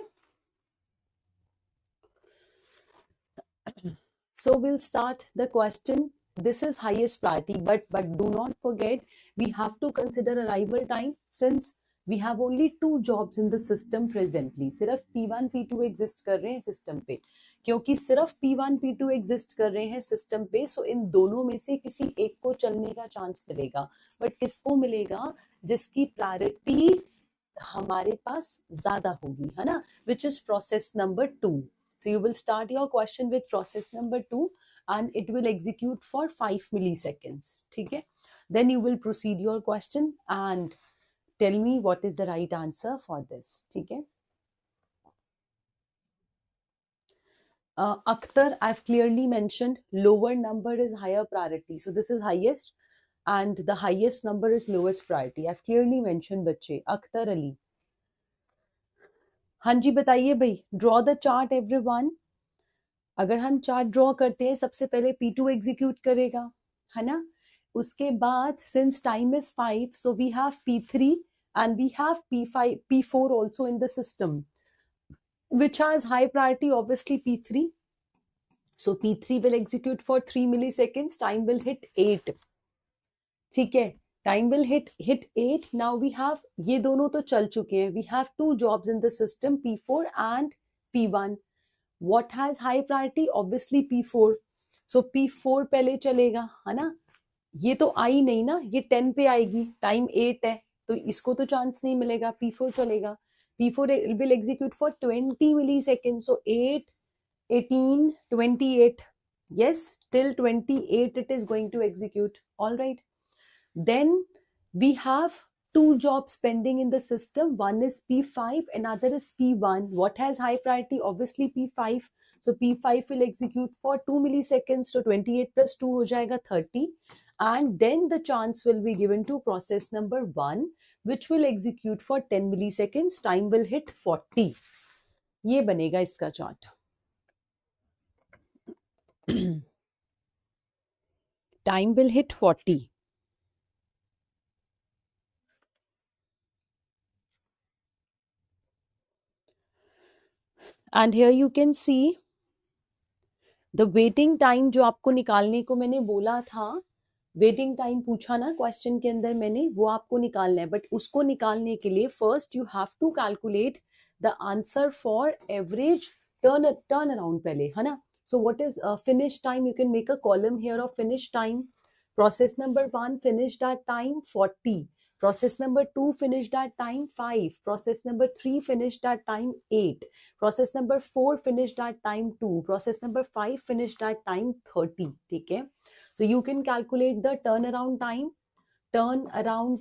A: So we'll start the question. This is highest priority, but do not forget we have to consider arrival time since we have only two jobs in the system presently. सिर्फ P1 P2 exist कर रहे हैं system पे. क्योंकि सिर्फ P1 P2 exist कर रहे हैं system पे, so इन दोनों में से किसी एक को चलने का chance मिलेगा. But किसको मिलेगा? जिसकी priority हमारे पास ज्यादा होगी, है ना? Which is process number 2. So you will start your question with process number 2 and it will execute for 5 milliseconds. ठीक है? Then you will proceed your question and tell me what is the right answer for this. ठीक है? Akhtar, I've clearly mentioned lower number is higher priority. So this is highest and the highest number is lowest priority. I've clearly mentioned बच्चे. Akhtar Ali. हाँ जी बताइए भाई. Draw the chart everyone. अगर हम chart draw करते हैं सबसे पहले P2 एग्जीक्यूट करेगा, है ना? उसके बाद since time is 5 so we have P3 and we have P5 P4 also in the system which has high priority, obviously P3. So P3 will execute for 3 milliseconds. Time will hit 8. ठीक है, time will hit 8. Now we have ये दोनों तो चल चुके हैं. We have two jobs in the system, P4 and P1. What has high priority? Obviously P4. So P4 पहले चलेगा, है ना? ये तो आई नहीं ना, ये 10 पे आएगी. टाइम 8 है तो इसको तो चांस नहीं मिलेगा. P4 चलेगा. P4 will execute for 20 milliseconds. So 8, 18, 28. Yes, till 28 it is going to execute. All right. Then we have two jobs pending in the system. One is P5, another is P1. What has high priority? Obviously P5. So P5 will execute for 2 milliseconds. So 28 plus 2 हो जाएगा 30. And then the chance will be given to process number 1, which will execute for 10 milliseconds. Time will hit 40. ये बनेगा इसका chart. Time will hit 40. And here you can see the waiting time जो आपको निकालने को मैंने बोला था, वेटिंग टाइम पूछा ना क्वेश्चन के अंदर मैंने, वो आपको निकालना है. बट उसको निकालने के लिए first you have to calculate the answer for average turnaround पहले, है ना? So what is finish time? You can make a column here of finish time. Process number 1 finished at time 40. Process number 2 finished at time 5. Process number 3 finished at time 8. Process number 4 finished at time 2. Process number 5 finished at time 30. ठीक है? So you can calculate the turnaround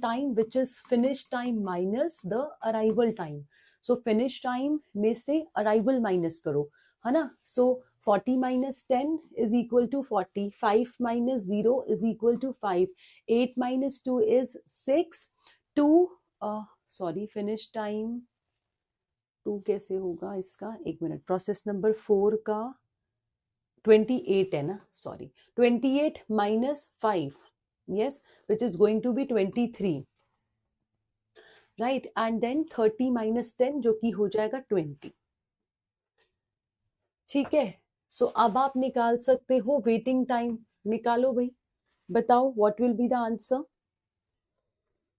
A: time which is finish time minus the arrival time. So finish time में से arrival minus करो, है ना? So 40 minus 10 is equal to 40. 5 minus 0 is equal to 5. 8 minus 2 is 6. 2 finish time 2 कैसे होगा इसका, एक minute, process number 4 का 28 है ना, sorry, 28 minus 5, yes, which is going to be 23, right, and then 30 minus 10 जो कि हो जाएगा 20. ठीक है, सो अब आप निकाल सकते हो वेटिंग टाइम. निकालो भाई, बताओ what will be the answer.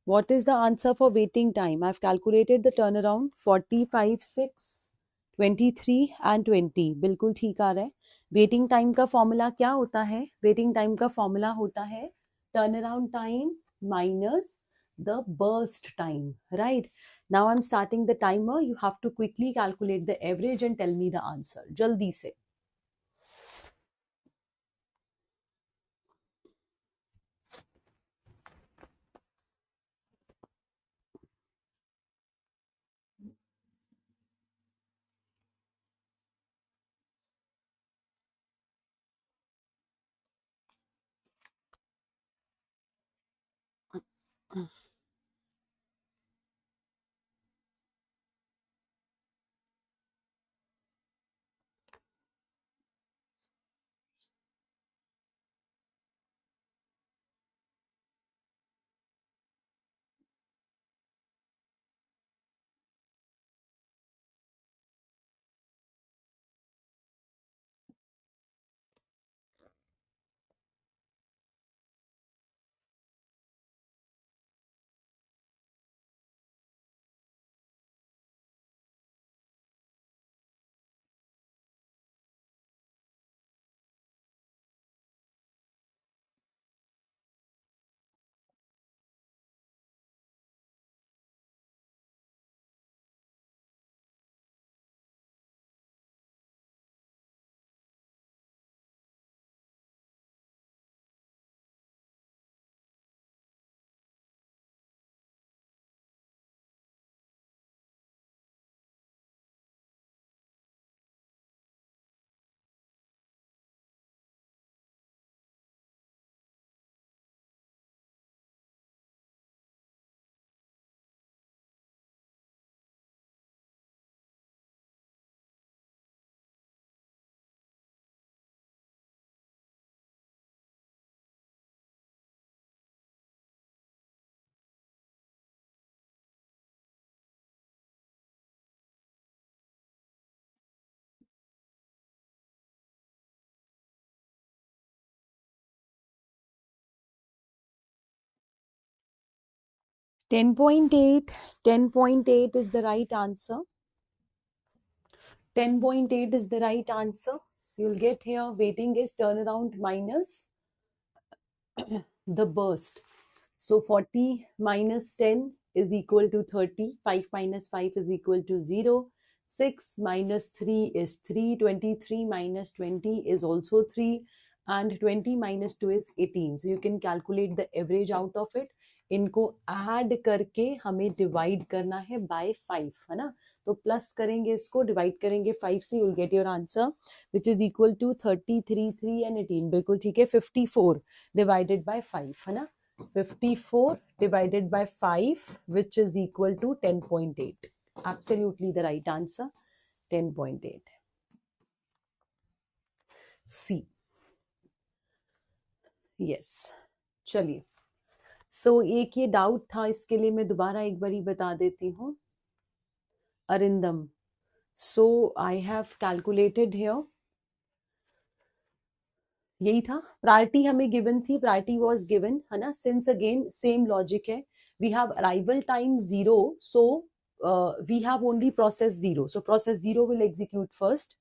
A: What is the answer for waiting time? I've calculated the turnaround 45, 6, 23 and 20. बिल्कुल ठीक आ रहा है. वेटिंग टाइम का फॉर्मूला क्या होता है? वेटिंग टाइम का फॉर्मूला होता है turnaround time minus the burst time, right? Now I'm starting the timer. You have to quickly calculate the average and tell me the answer. जल्दी से. Mm. 10.8. 10.8 is the right answer. 10.8 is the right answer. So you'll get here waiting is turnaround minus the burst. So 40 minus 10 is equal to 30. 5 minus 5 is equal to 0. 6 minus 3 is 3. 23 minus 20 is also 3. And 20 minus 2 is 18. So you can calculate the average out of it. इनको add करके हमें divide करना है bye 5, है ना. तो plus करेंगे, इसको डिवाइड करेंगे 5 से, you'll get your answer which is equal to 33, 3 and 18. बिल्कुल ठीक है. 54 divided by 5, है ना. 54 divided by 5 which is equal to 10.8. Absolutely the right answer. 10.8. C. Yes. चलिए. सो एक ये डाउट था, इसके लिए मैं दोबारा एक बारी बता देती हूँ. अरिंदम, सो आई हैव कैलकुलेटेड हियर, यही था. प्रायोरिटी हमें गिवन थी, प्रायोरिटी वाज गिवन, है ना. सिंस अगेन सेम लॉजिक है, we have arrival time 0, so we have only process 0, so process 0 will execute first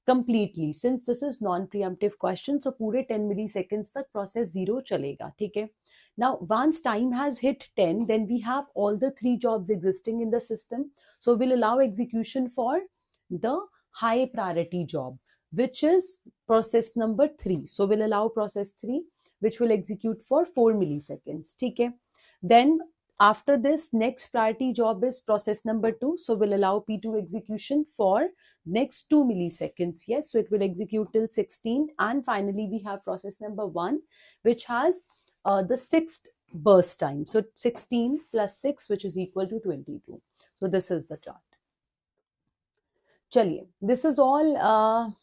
A: completely. Since this is non-preemptive question, so पूरे 10 milliseconds तक process 0 चलेगा. ठीक है. Now once time has hit 10, then we have all the 3 jobs existing in the system, so we'll allow execution for the high priority job, which is process number 3. So we'll allow process 3 which will execute for 4 milliseconds. ठीक है. Then After this, next priority job is process number 2. So we'll allow P2 execution for next 2 milliseconds. Yes, so it will execute till 16. And finally, we have process number 1, which has the 6th burst time. So 16 plus 6, which is equal to 22. So this is the chart. चलिए, this is all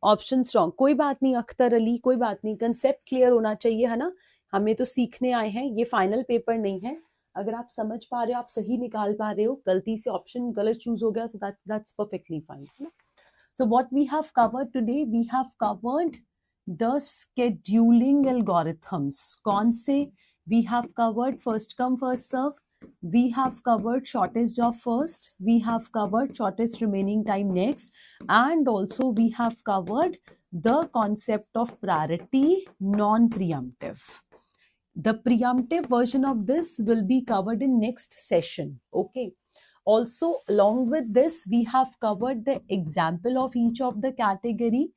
A: option wrong. कोई बात नहीं अख्तर अली, कोई बात नहीं, concept clear होना चाहिए, है ना. हमें तो सीखने आए हैं, ये फाइनल पेपर नहीं है. अगर आप समझ पा रहे हो, आप सही निकाल पा रहे हो, गलती से ऑप्शन गलत चूज हो गया, so that's perfectly fine. So what we have covered today, we have covered the scheduling algorithms. कौन से we have covered? First come first serve. We have covered shortest job first. We have covered shortest remaining time next. And also we have covered the concept of priority non-preemptive. The preemptive version of this will be covered in next session. Okay. Also, along with this, we have covered the example of each of the category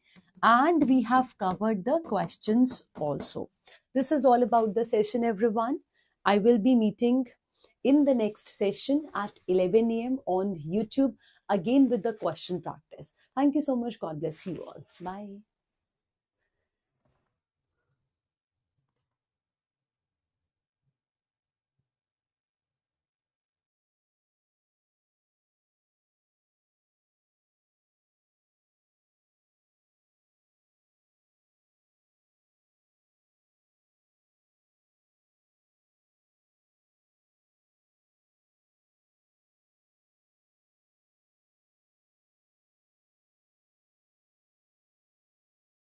A: and we have covered the questions also. This is all about the session, everyone. I will be meeting in the next session at 11 a.m. on YouTube again with the question practice. Thank you so much. God bless you all. Bye.